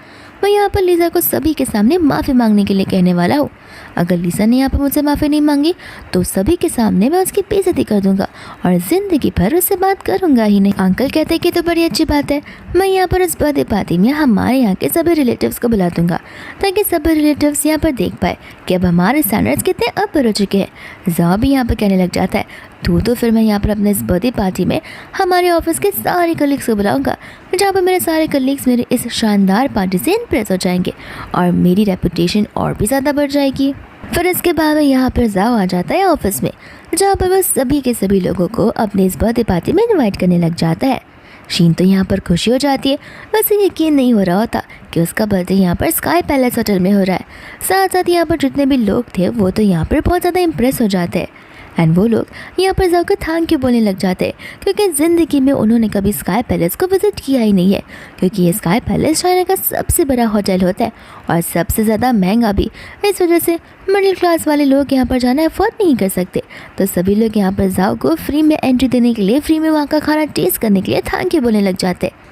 मैं यहाँ पर लीज़ा को सभी के सामने माफ़ी मांगने के लिए कहने वाला हूँ। अगर लीज़ा ने यहाँ पर मुझसे माफ़ी नहीं मांगी तो सभी के सामने मैं उसकी बेइज्जती कर दूंगा और ज़िंदगी भर उससे बात करूंगा ही नहीं। अंकल कहते कि तो बड़ी अच्छी बात है, मैं यहाँ पर इस बर्थडे पार्टी में हमारे यहाँ के सभी रिलेटिव्स को बुला दूंगा ताकि सभी रिलेटिव्स यहाँ पर देख पाए कि अब हमारे स्टैंडर्ड्स कितने ऊपर हो चुके हैं। जाओ भी यहाँ पर कहने लग जाता है तो फिर मैं यहाँ पर अपने इस बर्थडे पार्टी में हमारे ऑफिस के सारे कलीग्स को बुलाऊंगा, जहाँ पर मेरे सारे कलीग्स मेरे इस शानदार पार्टी से इम्प्रेस हो जाएंगे और मेरी रेपुटेशन और भी ज़्यादा बढ़ जाएगी। फिर इसके बाद यहाँ पर जाओ आ जाता है ऑफिस में, जहाँ पर वह सभी के सभी लोगों को अपने इस बर्थडे पार्टी में इन्वाइट करने लग जाता है। शीन तो यहाँ पर खुशी हो जाती है, वैसे यकीन नहीं हो रहा होता कि उसका बर्थडे यहाँ पर स्काई पैलेस होटल में हो रहा है। साथ साथ यहाँ पर जितने भी लोग थे वो तो यहाँ पर बहुत ज़्यादा इम्प्रेस हो जाते हैं एंड वो लोग यहाँ पर जाकर थैंक यू बोलने लग जाते हैं क्योंकि ज़िंदगी में उन्होंने कभी स्काई पैलेस को विज़िट किया ही नहीं है, क्योंकि ये स्काई पैलेस चाइना का सबसे बड़ा होटल होता है और सबसे ज़्यादा महंगा भी। इस वजह से मिडिल क्लास वाले लोग यहाँ पर जाना अफोर्ड नहीं कर सकते, तो सभी लोग यहाँ पर जाओ को फ्री में एंट्री देने के लिए, फ्री में वहाँ का खाना टेस्ट करने के लिए थैंक यू बोलने लग जाते हैं।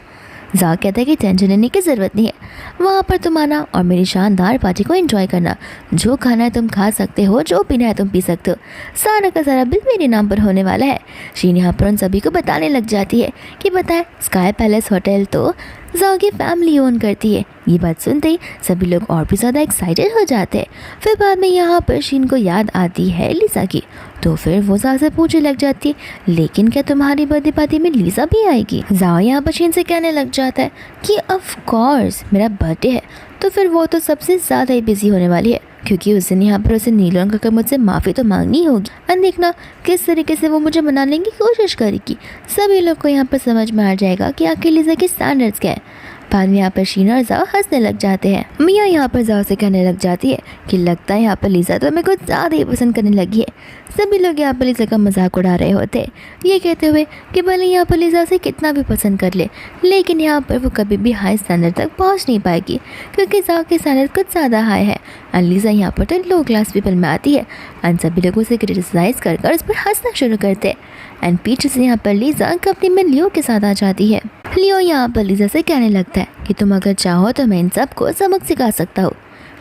जाओ कहता है कि टेंशन लेने की ज़रूरत नहीं है, वहाँ पर तुम आना और मेरी शानदार पार्टी को एंजॉय करना। जो खाना है तुम खा सकते हो, जो पीना है तुम पी सकते हो, सारा का सारा बिल मेरे नाम पर होने वाला है। शीन यहाँ पर उन सभी को बताने लग जाती है कि पता है स्काई पैलेस होटल तो जाओ की फैमिली ओन करती है। ये बात सुनते ही सभी लोग और भी ज़्यादा एक्साइटेड हो जाते हैं। फिर बाद में यहाँ पर शीन को याद आती है लीज़ा की, तो फिर वो जाओ से पूछने लग जाती है लेकिन क्या तुम्हारी बर्थडे पार्टी में लीज़ा भी आएगी। जाओ यहाँ पर शीन से कहने लग जाता है कि ऑफ कोर्स मेरा बर्थडे है तो फिर वो तो सबसे ज़्यादा ही बिजी होने वाली है, क्योंकि उस दिन यहाँ पर उसे नीलों का मुझसे माफ़ी तो मांगनी होगी। और देखना किस तरीके से वो मुझे मनाने की कोशिश करेगी। सभी लोग को यहाँ पर समझ में आ जाएगा कि आखिर लीज़ा के स्टैंडर्ड्स क्या है। बाद में यहाँ पर शीन और जाओ हंसने लग जाते हैं। मिया यहाँ पर जाओ से कहने लग जाती है कि लगता है यहाँ पर लीज़ा तो हमें कुछ ज़्यादा ही पसंद करने लगी है। सभी लोग यहाँ पर लीज़ा का मजाक उड़ा रहे होते हैं, ये कहते हुए कि भले यहाँ पर लीज़ा से कितना भी पसंद कर ले लेकिन यहाँ पर वो कभी भी हाई स्टैंडर्ड तक पहुँच नहीं पाएगी, क्योंकि जाओ के स्टैंडर्ड कुछ ज़्यादा हाई है और लीज़ा यहाँ पर तो लो क्लास पीपल में आती है। और सभी लोगों से क्रिटिसाइज़ कर उस पर हंसना शुरू करते हैं। एंड पीछे से यहाँ पर लीज़ा कंपनी में लियो के साथ आ जाती है। लियो यहाँ पर लीज़ा से कहने लगता है कि तुम अगर चाहो तो मैं इन सबको सबक सिखा सकता हूँ,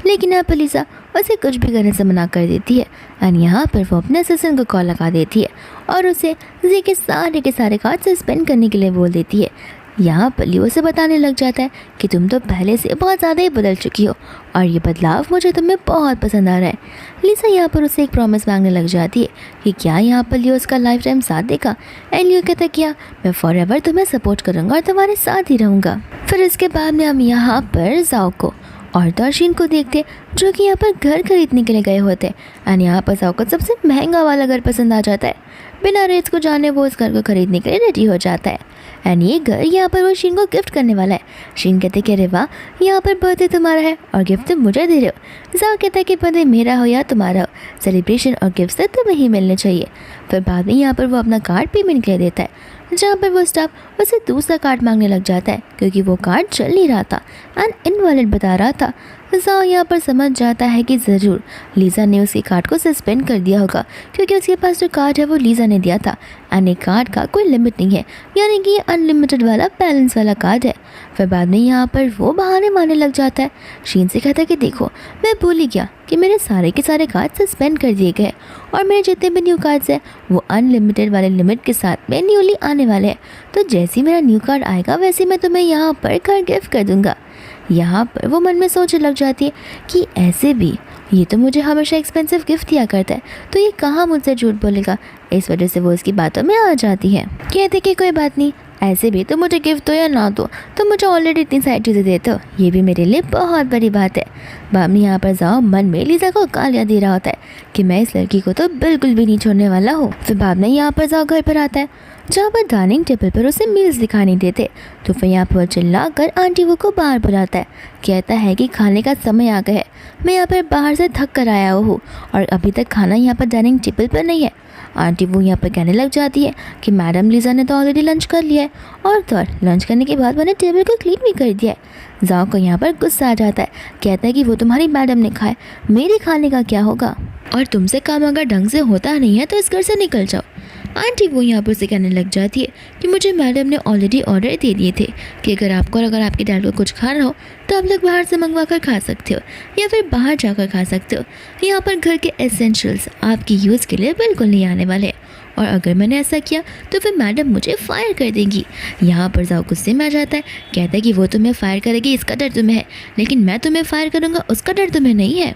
लेकिन यहाँ पर लीज़ा उसे कुछ भी करने से मना कर देती है। एंड यहाँ पर वो अपने असिस्टेंट को कॉल लगा देती है और उसे जी के सारे कार्ड सस्पेंड करने के लिए बोल देती है। यहाँ पर लियो से बताने लग जाता है कि तुम तो पहले से बहुत ज़्यादा ही बदल चुकी हो और ये बदलाव मुझे तुम्हें बहुत पसंद आ रहा है। लीज़ा यहाँ पर उसे एक प्रॉमिस मांगने लग जाती है कि क्या यहाँ पर लियो उसका लाइफ टाइम साथ देगा। एंड लियो कहता है क्या मैं फॉरएवर तुम्हें सपोर्ट करूँगा और तुम्हारे साथ ही रहूँगा। फिर इसके बाद में हम यहाँ पर जाओ को और दर्शन को देखते जो कि यहाँ पर घर खरीदने के लिए गए होते हैं। एंड यहाँ पर जाओ को सबसे महंगा वाला घर पसंद आ जाता है। बिना रेट्स को जाने वो उस घर को खरीदने के लिए रेडी हो जाता है। एंड ये घर यहाँ पर वो शीन को गिफ्ट करने वाला है। शीन कहते कि अरे वाह, यहाँ पर बर्थडे तुम्हारा है और गिफ्ट तुम मुझे दे रहे हो। जाओ कहता है कि बर्थडे मेरा हो या तुम्हारा हो, सेलिब्रेशन और गिफ्ट तो तुम्हें ही मिलने चाहिए। फिर बाद में यहाँ पर वो अपना कार्ड पेमेंट के लिए देता है, जहाँ पर वो स्टाफ उसे दूसरा कार्ड मांगने लग जाता है क्योंकि वो कार्ड चल नहीं रहा था एंड इनवैलिड बता रहा था। जाओ यहाँ पर समझ जाता है कि ज़रूर लीज़ा ने उसके कार्ड को सस्पेंड कर दिया होगा, क्योंकि उसके पास जो कार्ड है वो लीज़ा ने दिया था एंड एक कार्ड का कोई लिमिट नहीं है, यानी कि ये अनलिमिटेड वाला बैलेंस वाला कार्ड है। फिर बाद में यहाँ पर वो बहाने मारने लग जाता है। शीन से कहता है कि देखो मैं भूल ही गया कि मेरे सारे के सारे कार्ड सस्पेंड कर दिए गए और मेरे जितने भी न्यू कार्ड्स हैं वो अनलिमिटेड वाले लिमिट के साथ में न्यूली आने वाले हैं। तो जैसे ही मेरा न्यू कार्ड आएगा वैसे मैं तुम्हें यहाँ पर कार्ड गिफ्ट कर दूँगा। यहाँ पर वो मन में सोचने लग जाती है कि ऐसे भी ये तो मुझे हमेशा एक्सपेंसिव गिफ्ट दिया करता है, तो ये कहाँ मुझसे झूठ बोलेगा। इस वजह से वो इसकी बातों में आ जाती है। कहते कि कोई बात नहीं, ऐसे भी तो मुझे गिफ्ट दो या ना दो, तो मुझे ऑलरेडी इतनी सारी चीज़ें देते हो, ये भी मेरे लिए बहुत बड़ी बात है। बामनी यहाँ पर जाओ मन में लीज़ा को गालियाँ दे रहा होता है कि मैं इस लड़की को तो बिल्कुल भी नहीं छोड़ने वाला हूँ। फिर बामनी यहाँ पर जाओ घर पर आता है, जहाँ पर डाइनिंग टेबल पर उसे मील्स दिखाई नहीं देते। तो फिर यहाँ पर चिल्ला कर आंटी वो को बाहर बुलाता है, कहता है कि खाने का समय आ गया है, मैं यहाँ पर बाहर से थक कर आया हूँ और अभी तक खाना यहाँ पर डाइनिंग टेबल पर नहीं है। आंटी वो यहाँ पर कहने लग जाती है कि मैडम लीज़ा ने तो ऑलरेडी लंच कर लिया है और तो लंच करने के बाद मैंने टेबल को क्लीन भी कर दिया है। जाओ को यहाँ पर गुस्सा आ जाता है, कहता है कि वो तुम्हारी मैडम ने खाए, मेरे खाने का क्या होगा, और तुमसे काम अगर ढंग से होता नहीं है तो इस घर से निकल जाओ। आंटी वो यहाँ पर उसे कहने लग जाती है कि मुझे मैडम ने ऑलरेडी ऑर्डर दे दिए थे कि अगर आपके डैड को कुछ खाना हो तो आप लोग बाहर से मंगवा कर खा सकते हो या फिर बाहर जाकर खा सकते हो। यहाँ पर घर के एसेंशियल्स आपकी यूज़ के लिए बिल्कुल नहीं आने वाले, और अगर मैंने ऐसा किया तो फिर मैडम मुझे फायर कर देंगी। यहाँ पर जाओ गुस्से में आ जाता है, कहता है कि वो तुम्हें फायर करेगी इसका डर तुम्हें है, लेकिन मैं तुम्हें फायर करूँगा उसका डर तुम्हें नहीं है।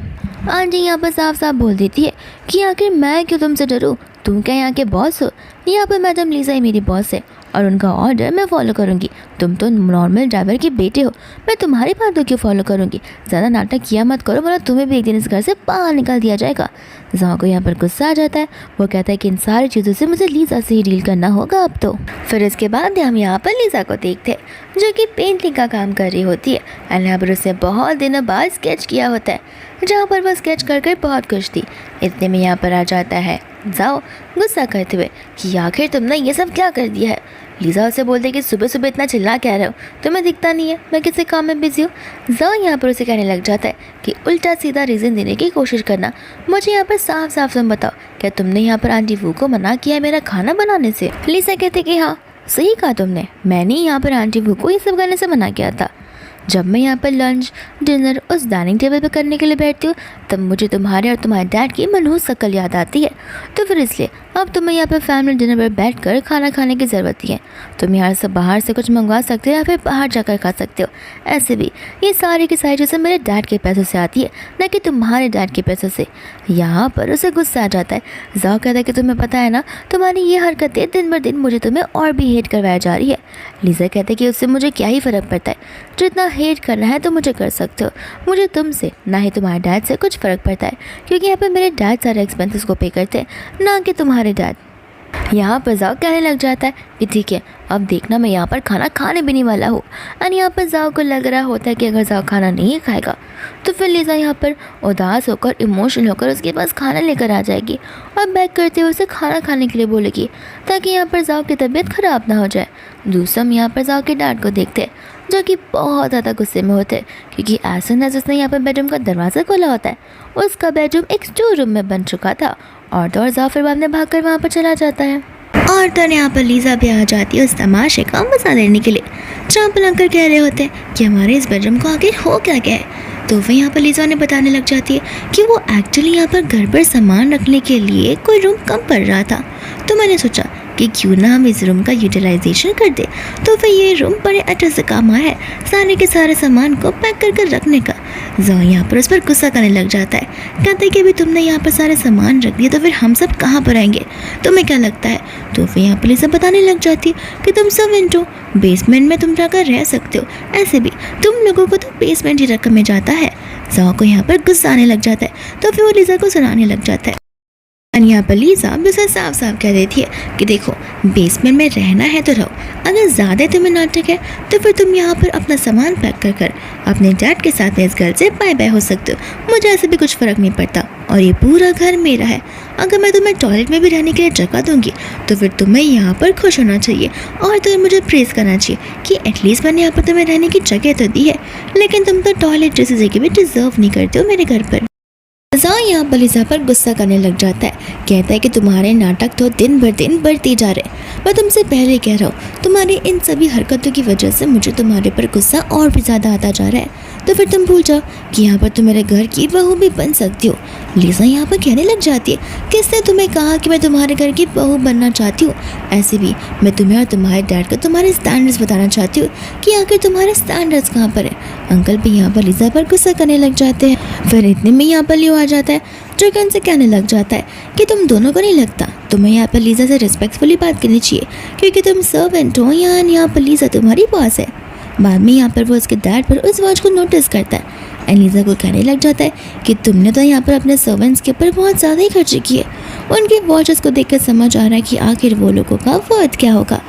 आंटी यहाँ पर साफ साफ बोल देती है कि आखिर मैं क्यों तुमसे डरूँ, तुम क्या यहाँ के बॉस हो? यहाँ पर मैडम लीजा ही मेरी बॉस है और उनका ऑर्डर मैं फॉलो करूँगी। तुम तो नॉर्मल ड्राइवर के बेटे हो, मैं तुम्हारी बातों क्यों फॉलो करूँगी? ज़्यादा नाटक किया मत करो वरना तुम्हें भी एक दिन इस घर से बाहर निकाल दिया जाएगा। जाओ को यहाँ पर गुस्सा आ जाता है, वो कहता है कि इन सारी चीज़ों से मुझे लीजा से ही डील करना होगा अब तो। फिर इसके बाद हम यहाँ पर लीजा को देखते हैं जो कि पेंटिंग का काम कर रही होती है और यहाँ पर उसने बहुत दिनों बाद स्केच किया होता है, जहाँ पर वह स्केच कर बहुत खुश थी। इतने में यहाँ पर आ जाता है जाओ गुस्सा करते हुए कि आखिर तुमने ये सब क्या कर दिया है। लीजा उसे बोलते कि सुबह सुबह इतना चिल्ला क्या रहे हो, तुम्हें दिखता नहीं है मैं किसी काम में बिजी हूँ। जाओ यहाँ पर उसे कहने लग जाता है कि उल्टा सीधा रीज़न देने की कोशिश करना, मुझे यहाँ पर साफ साफ तुम बताओ क्या तुमने यहाँ पर आंटी वू को मना किया है मेरा खाना बनाने से? लीजा कहते कि हाँ सही कहा तुमने, मैंने यहाँ पर आंटी वू को ये सब करने से मना किया था। जब मैं यहाँ पर लंच डिनर उस डाइनिंग टेबल पर करने के लिए बैठती हूँ तब मुझे तुम्हारे और तुम्हारे डैड की मनहूस शक्ल याद आती है, तो फिर इसलिए अब तुम्हें यहाँ पर फैमिली डिनर पर बैठकर खाना खाने की ज़रूरत ही है। तुम यहाँ से बाहर से कुछ मंगवा सकते हो या फिर बाहर जाकर खा सकते हो। ऐसे भी ये सारी की सारी चीज़ें मेरे डैड के पैसों से आती है न कि तुम्हारे डैड के पैसों से। यहाँ पर उसे गुस्सा आ जाता है। जाओ कहता है कि तुम्हें पता है ना तुम्हारी ये हरकतें दिन ब दिन मुझे तुम्हें और भी हेट करवाया जा रही है। लीजा कहते हैं कि उससे मुझे क्या ही फ़र्क पड़ता है, जितना हेट करना है तो मुझे कर सकते हो, मुझे तुमसे ना ही तुम्हारे डैड से कुछ फ़र्क पड़ता है क्योंकि यहाँ पर मेरे डैड सारे एक्सपेंसेस को पे करते हैं ना कि तुम्हारे डैड। यहाँ पर जाओ कहने लग जाता है कि ठीक है अब देखना मैं यहाँ पर खाना खाने भी नहीं वाला हूँ। और यहाँ पर जाओ को लग रहा होता है कि अगर जाओ खाना नहीं खाएगा तो फिर लीजा यहाँ पर उदास होकर इमोशनल होकर उसके पास खाना लेकर आ जाएगी और बैक करते हुए उसे खाना खाने के लिए बोलेगी ताकि यहाँ पर जाओ की तबीयत ख़राब ना हो जाए। दूसरा हम यहाँ पर जाओ के डैड को देखते हैं जो कि बहुत ज़्यादा गुस्से में होते हैं क्योंकि एज सून एज उसने यहाँ पर बेडरूम का दरवाज़ा खोला होता है उसका बेडरूम एक स्टोर रूम में बन चुका था और तो और जाओ फिर बाद में भाग कर वहाँ पर चला जाता है। और तो यहाँ पर लीजा भी आ जाती है उस तमाशे का मजा लेने के लिए जहाँ पर अंकल कह रहे होते हैं कि हमारे इस बेडरूम को आखिर हो क्या गया है। तो वह यहाँ पर लीजा ने बताने लग जाती है कि वो एक्चुअली यहाँ पर घर पर सामान रखने के लिए कोई रूम कम पड़ रहा था, तो मैंने सोचा कि क्यों ना हम इस रूम का यूटिलाइजेशन कर दे। तो फिर ये रूम बड़े अच्छे से काम आया है सारे के सारे सामान को पैक कर रखने का। जाओ यहाँ पर उस पर गुस्सा करने लग जाता है, कहते हैं कि अभी तुमने यहाँ पर सारे सामान रख दिए तो फिर हम सब कहाँ पर आएंगे, तुम्हें क्या लगता है? तो फिर यहाँ पर सब बताने लग जाती है कि तुम सब इंटो बेसमेंट में तुम जाकर रह सकते हो, ऐसे भी तुम लोगों को तो बेसमेंट ही रकम में जाता है। जाओ को यहाँ पर गुस्सा आने लग जाता है तो फिर वो लीजा को सुनाने लग जाता है। और यहाँ पर लीजा उसे साफ साफ कह देती है कि देखो बेसमेंट में रहना है तो रहो, अगर ज़्यादा तुम्हें नाटक है तो फिर तुम यहाँ पर अपना सामान पैक कर अपने डैड के साथ इस घर से बाय बाय हो सकते हो, मुझे ऐसे भी कुछ फ़र्क नहीं पड़ता और ये पूरा घर मेरा है। अगर मैं तुम्हें टॉयलेट में भी रहने के लिए जगह दूंगी तो फिर तुम्हें यहाँ पर खुश होना चाहिए और तुम्हें मुझे प्रेज़ करना चाहिए कि एटलीस्ट मैंने यहाँ पर तुम्हें रहने की जगह तो दी है, लेकिन तुम तो टॉयलेट जैसी जगह भी डिज़र्व नहीं करते हो मेरे घर पर। जाओ यहाँ पर लीजा पर गुस्सा करने लग जाता है, कहता है कि तुम्हारे नाटक तो दिन भर दिन बढ़ते जा रहे हैं। मैं तुमसे पहले कह रहा हूँ तुम्हारी इन सभी हरकतों की वजह से मुझे तुम्हारे पर गुस्सा और भी ज़्यादा आता जा रहा है, तो फिर तुम भूल जाओ कि यहाँ पर तुम मेरे घर की बहू भी बन सकती हो। लीजा यहाँ पर कहने लग जाती है किसने तुम्हें कहा कि मैं तुम्हारे घर की बहू बनना चाहती हूँ? ऐसे भी मैं तुम्हें और तुम्हारे डैड को तुम्हारे स्टैंडर्ड्स बताना चाहती हूँ कि आखिर तुम्हारे स्टैंडर्ड्स कहाँ पर है। अंकल भी यहाँ पर लीजा पर गुस्सा करने लग जाते हैं। फिर इतने में यहाँ पर लियो आ जाता है जो कि उनसे कहने लग जाता है कि तुम दोनों को नहीं लगता तुम्हें यहाँ पर लीजा से रिस्पेक्टफुली बात करनी चाहिए क्योंकि तुम सर्वेंट हो यहाँ पर लीजा तुम्हारी बॉस है। बाद में यहाँ पर वो उसके डैड पर उस वॉच को नोटिस करता है एंड लीजा को कहने लग जाता है कि तुमने तो यहाँ पर अपने सर्वेंट्स के ऊपर बहुत ज़्यादा ही खर्चे किए। उनके वॉचेस को देखकर समझ आ रहा है कि आखिर वो लोगों का वर्थ क्या होगा।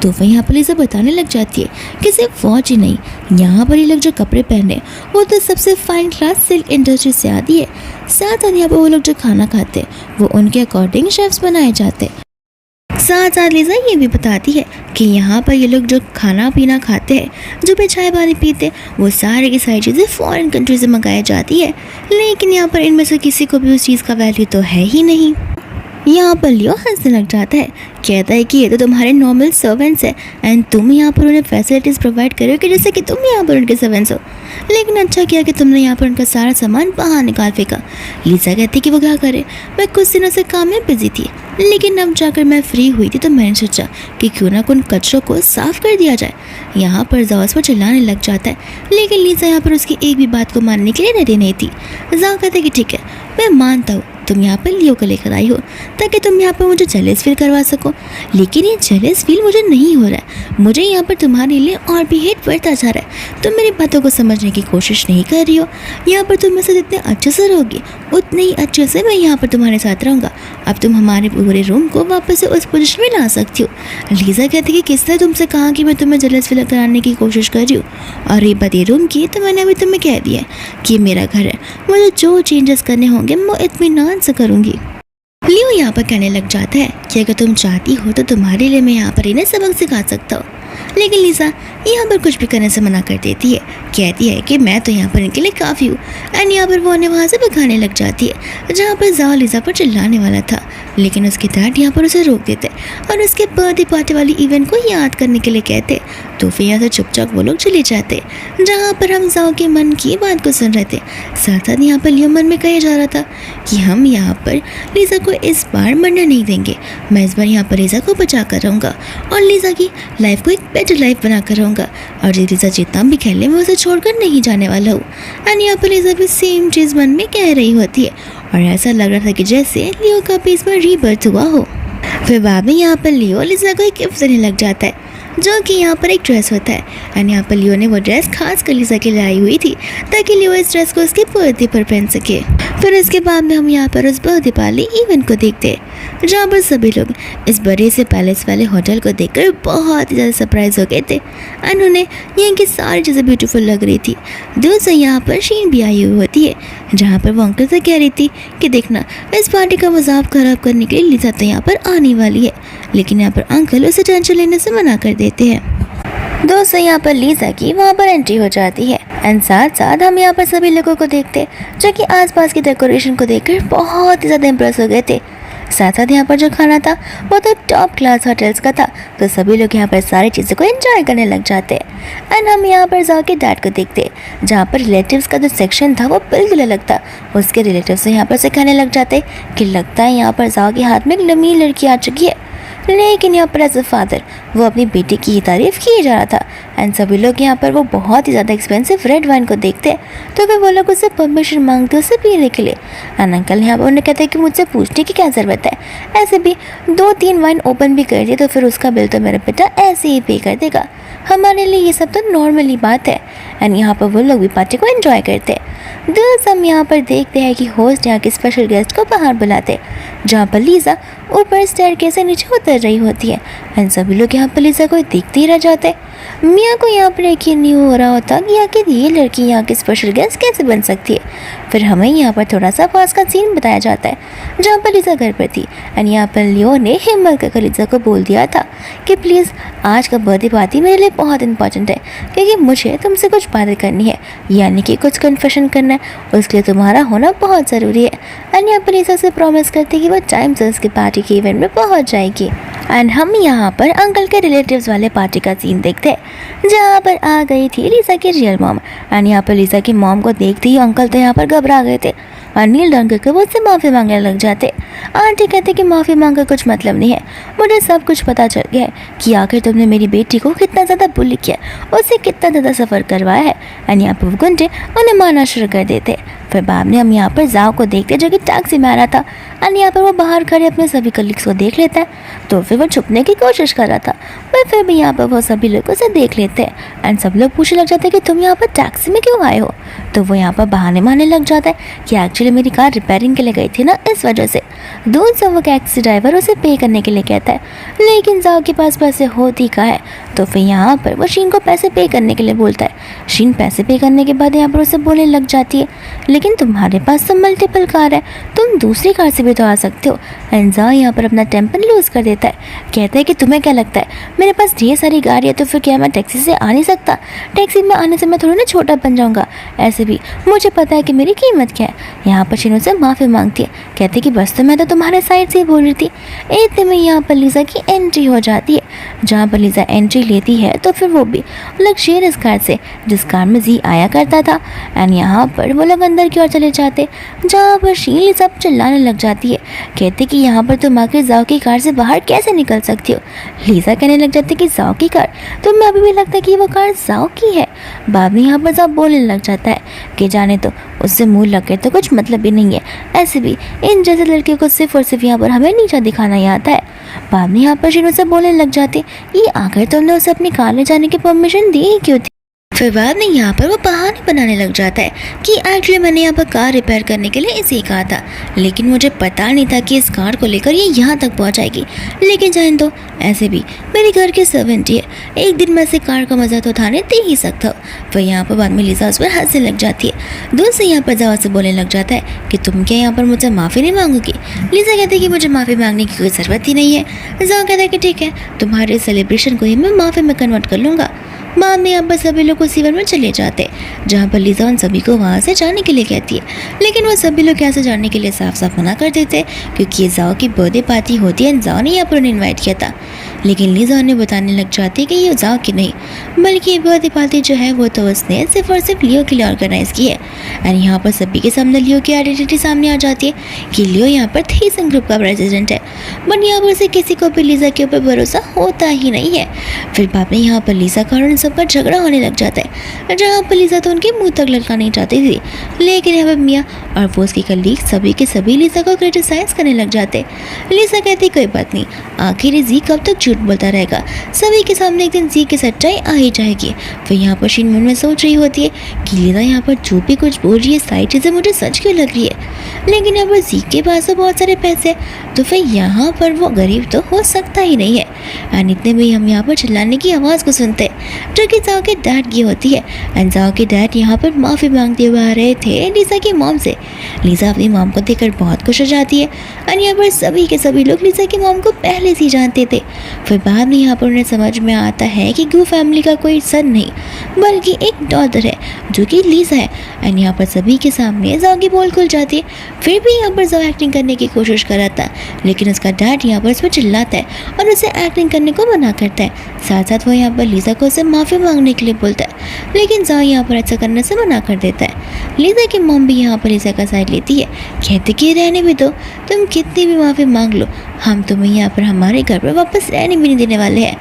तो वह यहाँ पर लीजा बताने लग जाती है कि सिर्फ वॉच ही नहीं, यहाँ पर ये लोग जो कपड़े पहने वो तो सबसे फाइन क्लास सिल्क इंडस्ट्री से आती है। साथ साथ यहाँ पर वो लोग जो खाना खाते हैं वो उनके अकॉर्डिंग शेफ्स बनाए जाते हैं। साथ साथ लीजा ये भी बताती है कि यहाँ पर ये लोग जो खाना पीना खाते हैं, जो भी चाय पानी पीते हैं, वो सारी की सारी चीज़ें फॉरेन कंट्री से मंगाई जाती है, लेकिन यहाँ पर इनमें से किसी को भी उस चीज़ का वैल्यू तो है ही नहीं। यहाँ पर लियो हंसने लग जाता है, कहता है कि ये तो तुम्हारे नॉर्मल सर्वेंट्स है एंड तुम यहाँ पर उन्हें फैसिलिटीज़ प्रोवाइड करोगे जैसे कि तुम यहाँ पर उनके सर्वेंट्स हो। लेकिन अच्छा किया कि तुमने यहाँ पर उनका सारा सामान बाहर निकाल फेंका। लीजा कहती कि वो क्या करे, मैं कुछ दिनों से काम में बिजी थी, लेकिन अब जाकर मैं फ्री हुई थी तो मैंने सोचा कि क्यों ना उन कचरों को साफ कर दिया जाए। यहाँ पर जाओ उस पर चिल्लाने लग जाता है, लेकिन लीजा यहाँ पर उसकी एक भी बात को मानने के लिए रेडी नहीं थी। जाओ कहते कि ठीक है, मैं मानता हूँ तुम यहाँ पर लियो को लेकर आई हो ताकि तुम यहाँ पर मुझे जेलस फील करवा सको, लेकिन ये जेलस फील मुझे नहीं हो रहा है। मुझे यहाँ पर तुम्हारे लिए और भी हेट बढ़ता जा रहा है। तुम मेरी बातों को समझने की कोशिश नहीं कर रही हो। यहाँ पर तुम मेरे साथ जितने अच्छे से रहोगी उतने ही अच्छे से मैं यहाँ पर तुम्हारे साथ रहूँगा। अब तुम हमारे पूरे रूम को वापस से उस पोजीशन में ला सकती हो। लीजा कहती कि किसने तुमसे कहा कि मैं तुम्हें जेलस फील कराने की कोशिश कर रही हूँ, और ये बात ये रूम की तो मैंने अभी तुम्हें कह दिया है कि मेरा घर है, मुझे जो चेंजेस करने होंगे मैं इत्मीनान से करूँगी। लियो यहाँ पर कहने लग जाता है कि अगर तुम चाहती हो तो तुम्हारे लिए मैं यहाँ पर इन्हें सबक सिखा सकता हूँ, लेकिन लीजा यहाँ पर कुछ भी करने से मना कर देती है। कहती है कि मैं तो यहाँ पर इनके लिए काफ़ी हूँ, एंड यहाँ पर वो उन्हें वहाँ से भगाने लग जाती है। जहाँ पर जाओ लीजा पर चिल्लाने वाला था, लेकिन उसके डैड यहाँ पर उसे रोक देते और उसके बर्थडे पार्टी वाली इवेंट को याद करने के लिए कहते। तो फिर यहाँ से चुपचाप वो लोग चले जाते। जहाँ पर हम जाओ के मन की बात को सुन रहे थे, साथ साथ यहाँ पर लियो मन में कहा जा रहा था कि हम यहाँ पर लीजा को इस बार मरने नहीं देंगे। मैं इस बार यहाँ पर लीजा को बचा कर रहूँगा और लीजा की लाइफ को एक बेटर लाइफ बना कर रहूँगा, और लीजा जितना भी खेलने में उसे छोड़कर नहीं जाने वाला हूँ। एंड यहाँ पर लीजा भी सेम चीज़ मन में कह रही होती है, और ऐसा लग रहा था कि जैसे लियो का भी इस बार रीबर्थ हुआ हो। फिर बाद में यहाँ पर लियो लीजा को एक गिफ्ट देने लग जाता है, जो कि यहाँ पर एक ड्रेस होता है। एंड यहाँ पर लियो ने वो ड्रेस खास कर लीजा के लिए आई हुई थी ताकि लियो इस ड्रेस को उसके बर्थडे पर पहन सके। फिर इसके बाद में हम यहाँ पर उस बर्थडे वाले इवेंट को देखते हैं, जहाँ पर सभी लोग इस बड़े से पैलेस वाले होटल को देखकर बहुत ही ज़्यादा सरप्राइज हो गए थे। एंड उन्हें यहाँ की सारी चीज़ें ब्यूटीफुल लग रही थी। दूसरा यहाँ पर शीन भी आई हुई होती है, जहाँ पर वो अंकल से कह रही थी कि देखना इस पार्टी का मजाक खराब करने के लिए लीजा तो यहाँ पर आने वाली है, लेकिन यहाँ पर अंकल उसे टेंशन लेने से मना कर देते हैं। दोस्तों यहाँ पर लीजा की वहाँ पर एंट्री हो जाती है, एंड साथ साथ हम यहाँ पर सभी लोगों को देखते हैं जो कि आसपास की डेकोरेशन को देखकर बहुत ही ज़्यादा इम्प्रेस हो गए थे। साथ साथ यहाँ पर जो खाना था वो तो टॉप क्लास होटल्स का था, तो सभी लोग यहाँ पर सारी चीज़ों को एंजॉय करने लग जाते हैं। एंड हम यहाँ पर जाओ के डैड को देखते हैं, जहाँ पर रिलेटिव्स का जो सेक्शन था वो बिल्कुल अलग था। उसके रिलेटिव्स से यहाँ पर से कहने लग जाते कि लगता है यहाँ पर जाओ के हाथ में एक नई लड़की आ चुकी है, लेकिन यहाँ पर एज अ फादर वो अपनी बेटी की ही तारीफ़ किए जा रहा था। एंड सभी लोग यहाँ पर वो बहुत ही ज़्यादा एक्सपेंसिव रेड वाइन को देखते हैं, तो फिर वो लोग उससे परमिशन मांगते उसे पीने के लिए। एंड अंकल यहाँ पर उन्हें कहते हैं कि मुझसे पूछने की क्या ज़रूरत है, ऐसे भी 2-3 वाइन ओपन भी कर दिए तो फिर उसका बिल तो मेरा बेटा ऐसे ही पे कर देगा, हमारे लिए ये सब तो नॉर्मली बात है। एंड यहाँ पर वो लोग भी पार्टी को एंजॉय करते हैं। दोस्त हम यहाँ पर देखते हैं कि होस्ट यहाँ के स्पेशल गेस्ट को बाहर बुलाते, जहाँ पर लीजा ऊपर स्टेयरकेस से नीचे उतर रही होती है। एंड सभी लोग यहाँ पर लीजा को देखते ही रह जाते। मियाँ को यहाँ पर यकीन नहीं हो रहा होता कि आखिर ये लड़की यहाँ की स्पेशल गेस्ट कैसे बन सकती है। फिर हमें यहाँ पर थोड़ा सा पास का सीन बताया जाता है, जहाँ पर लीजा घर पर थी। एंड यहाँ पर लियो ने हिम्मत कर लीजा को बोल दिया था कि प्लीज़ आज का बर्थडे पार्टी मेरे लिए बहुत इंपॉर्टेंट है, क्योंकि मुझे तुमसे कुछ बातें करनी है, यानी कि कुछ कन्फेशन करना है, उसके लिए तुम्हारा होना बहुत ज़रूरी है। एंड यहाँ पर लीजा से प्रॉमिस करती कि वो टाइम से उसके पार्टी के इवेंट में पहुँच जाएगी। एंड हम यहाँ पर अंकल के रिलेटिव्स वाले पार्टी का सीन देखते हैं, जहाँ पर आ गई थी लीजा की रियल मॉम। एंड यहाँ पर लीजा की मॉम को देखते ही अंकल तो यहाँ पर घबरा गए थे और नील डाउन करके वो उससे माफ़ी मांगने लग जाते। आंटी कहते कि माफ़ी मांग कर कुछ मतलब नहीं है, मुझे सब कुछ पता चल गया है कि आखिर तुमने मेरी बेटी को कितना ज़्यादा बुली किया, उससे कितना ज़्यादा सफ़र करवाया है। एंड यहाँ पर वो गुंडे उन्हें मारना शुरू कर देते। फिर बाद में हम यहाँ पर जाओ को देखते जो कि टैक्सी में आ रहा था। एंड यहाँ पर वो बाहर खड़े अपने सभी कलीग्स को देख लेता है, तो फिर वो छुपने की कोशिश कर रहा था, पर फिर भी यहाँ पर वो सभी लोग उसे देख लेते हैं। एंड सब लोग पूछने लग जाते हैं कि तुम यहाँ पर टैक्सी में क्यों आए हो। तो वो यहाँ पर बहाने मारने लग जाता है कि एक्चुअली मेरी कार रिपेयरिंग के लिए गई थी ना, इस वजह से। दूसरा वो टैक्सी ड्राइवर उसे पे करने के लिए कहता है, लेकिन जाओ के पास पैसे होती कहाँ है। तो फिर यहाँ पर वो शीन को पैसे पे करने के लिए बोलता है। शीन पैसे पे करने के बाद यहाँ पर उसे बोलने लग जाती है, लेकिन तुम्हारे पास तो मल्टीपल कार है, तुम दूसरी कार से भी तो आ सकते हो। एंड जाओ यहाँ पर अपना टेम्पर लूज़ कर देता है, कहता है कि तुम्हें क्या लगता है मेरे पास ढेर सारी गाड़ी है तो फिर क्या मैं टैक्सी से आ नहीं सकता, टैक्सी में आने से मैं थोड़ा ना छोटा बन जाऊँगा, ऐसे भी मुझे पता है कि मेरी कीमत क्या है। यहाँ पर शीनू से माफ़ी मांगती है, कहती कि बस तो मैं तो तुम्हारे साइड से ही बोल रही थी। इतने में यहाँ पर लीज़ा की एंट्री हो जाती है। जहाँ पर लीज़ा एंट्री लेती है तो फिर वो भी लग्जरियस कार से, जिस कार में जी आया करता था। एंड यहाँ पर वो लोग अंदर की ओर चले जाते, जहाँ पर शीन सब चिल्लाने लग जाती है, कहते कि यहाँ पर तुम आखिर जाओ की कार से बाहर कैसे निकल सकती हो। लीज़ा कहने लग जाती कि जाओ की कार, तुम्हें अभी भी लगता है कि वो कार जाओ की है। बाद में यहाँ पर जाओ बोलने लग जाता है कि जाने तो उससे मुंह लग के तो कुछ मतलब भी नहीं है, ऐसे भी इन जैसे लड़के को सिर्फ और सिर्फ यहाँ पर हमें नीचा दिखाना ही आता है। बाद में यहाँ पर शीनू से बोलने लग जाते, ये आखिर तुमने उसे अपनी कार ले जाने की परमिशन दी ही क्यों थी। फिर बाद में यहाँ पर वो बहाने बनाने लग जाता है कि एक्चुअली मैंने यहाँ पर कार रिपेयर करने के लिए इसे कहा था, लेकिन मुझे पता नहीं था कि इस कार को लेकर ये यहाँ तक पहुँचाएगी। लेकिन जाने दो, ऐसे भी मेरे घर की सर्वेंट ही है, एक दिन मैं इसे कार का मजा तो उठाने दे ही सकता हूँ। फिर यहाँ पर बाद में लीज़ा उस पर हंसने लग जाती है। दूर से यहाँ पर जावा से बोलने लग जाता है कि तुम क्या यहाँ पर मुझसे माफ़ी नहीं मांगोगी। लीज़ा कहती है कि मुझे माफ़ी मांगने की कोई ज़रूरत ही नहीं है। जावा कहता है कि ठीक है, तुम्हारे सेलिब्रेशन को ही मैं माफ़ी में कन्वर्ट कर लूँगा। बाद में यहाँ पर सभी लोग उसी वन में चले जाते, जहाँ पर लीज़ा उन सभी को वहाँ से जाने के लिए कहती है, लेकिन वो सभी लोग यहाँ से जाने के लिए साफ साफ मना कर देते क्योंकि ये जाओ की बर्थडे पार्टी होती है। जाओ ने यहाँ पर उन्हें इन्वाइट किया था, लेकिन लीज़ा उन्हें बताने लग जाती है कि ये जाओ की नहीं, बल्कि ये बर्थडे पार्टी जो है वो तो उसने सिर्फ और सिर्फ लियो के लिए ऑर्गेनाइज की है। एंड यहाँ पर सभी के सामने लियो की आइडेंटिटी सामने आ जाती है कि लियो यहाँ पर थीसन ग्रुप का प्रेसिडेंट है, बट यहाँ पर से किसी को भी लीज़ा के ऊपर भरोसा होता ही नहीं है। फिर बाद में यहाँ पर लीज़ा का और सब पर झगड़ा होने लग जाता है, जहाँ पर लीज़ा तो उनके मुंह तक लटका नहीं चाहती थी, लेकिन यहाँ पर मियाँ और वो उसकी कलीग सभी के सभी लीज़ा को क्रिटिसाइज करने लग जाते। लीज़ा कहती कोई बात नहीं, आखिर ये जी कब तक झूठ बोलता रहेगा, सभी के सामने एक दिन जी की सच्चाई आ ही जाएगी। फिर यहाँ पर शीन मन में सोच रही होती है कि लीज़ा यहाँ पर जो भी कुछ बोल रही है सारी चीज़ें मुझे सच क्यों लग रही है, लेकिन यहाँ पर जी के पास तो बहुत सारे पैसे, तो फिर यहाँ पर वो गरीब तो हो सकता ही नहीं है। एंड इतने में हम यहाँ पर चिल्लाने की आवाज़ को सुनते हैं, जो कि जाओ के डैड की होती है। एंड जाओ के डैड यहाँ पर माफ़ी मांगते हुए आ रहे थे लीज़ा की मॉम से। लीज़ा अपनी मॉम को देखकर बहुत खुश हो जाती है, और यहाँ पर सभी के सभी लोग लीज़ा की मॉम को पहले से ही जानते थे। फिर बाद में यहाँ पर उन्हें समझ में आता है कि गू फैमिली का कोई सन नहीं बल्कि एक डॉटर है जो कि लीज़ा है। एंड यहाँ पर सभी के सामने जाओ की बोल खुल जाती है। फिर भी यहाँ पर जाओ एक्टिंग करने की कोशिश कर रहा था, लेकिन उसका डैड यहाँ पर उस पर चिल्लाता है और उसे एक्टिंग करने को मना करता है। साथ साथ वो यहाँ पर लीज़ा को उसे माफ़ी मांगने के लिए बोलता है, लेकिन जाओ यहाँ पर ऐसा करने से मना कर देता है। लीज़ा की मॉम भी यहाँ पर लीज़ा का साइड लेती है, कहते कि रहने भी दो, तुम कितनी भी माफ़ी मांग लो, हम तुम्हें यहाँ पर हमारे घर पर वापस रहने भी नहीं देने वाले हैं।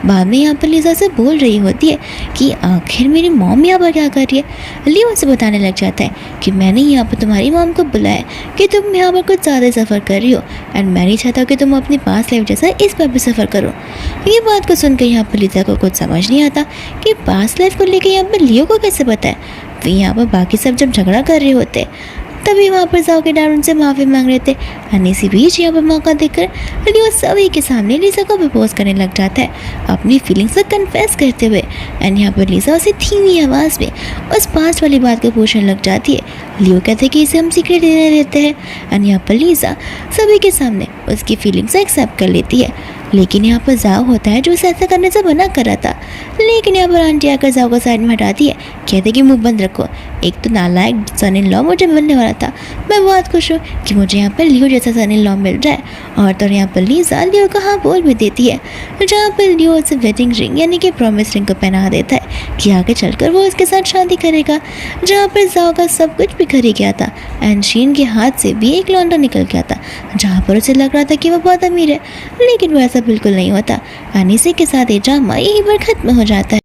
बाद में यहाँ पर लीज़ा से बोल रही होती है कि आखिर मेरी मॉम यहाँ पर क्या कर रही है। लियो उसे बताने लग जाता है कि मैंने यहाँ पर तुम्हारी मॉम को बुलाया कि तुम यहाँ पर कुछ ज़्यादा सफ़र कर रही हो, एंड मैं नहीं चाहता कि तुम अपनी पास लाइफ जैसा इस पर भी सफ़र करो। ये बात को सुनकर यहाँ पर लीज़ा को कुछ समझ नहीं आता कि पास लाइफ को लेकर यहाँ पर लियो को कैसे पता है। फिर यहाँ पर बाकी सब जब झगड़ा कर रहे होते तभी वहाँ पर जाओ के डैड उनसे माफ़ी मांग रहे थे, और इसी बीच यहाँ पर मौका देकर लियो सभी के सामने लीज़ा को प्रपोज करने लग जाता है अपनी फीलिंग्स को कन्फेस करते हुए। एंड यहाँ पर लीज़ा उसे धीमी आवाज़ में उस पास्ट वाली बात को पूछने लग जाती है। लियो कहते हैं कि इसे हम सीक्रेट डिनर देते हैं, एंड यहाँ पर लीज़ा सभी के सामने उसकी फीलिंग्स एक्सेप्ट कर लेती है। लेकिन यहाँ पर जाओ होता है जो उसे ऐसा करने से मना कर रहा था, लेकिन यहाँ पर आंटी आकर जाओ को साइड में हटाती है, कहते कि मुंह बंद रखो, एक तो नालायक सन इन लॉ मुझे मिलने वाला था, मैं बहुत खुश हूँ कि मुझे यहाँ पर लियो जैसा सन इन लॉ मिल रहा है। और तो यहाँ पर लीज़ा लियो को हाँ बोल भी देती है, जहाँ पर लियो उसे वेडिंग रिंग यानी कि प्रॉमिस रिंग को पहना देता है कि आगे चलकर वो उसके साथ शादी करेगा। जहाँ पर जाओ का सब कुछ बिखर ही गया था, एंड शीन के हाथ से भी एक लौंडा निकल गया था, जहाँ पर उसे लग रहा था कि वो बहुत अमीर है, लेकिन वो ऐसा बिल्कुल नहीं होता। एंड इसी के साथ ये ड्रामा यहीं पर खत्म हो जाता है।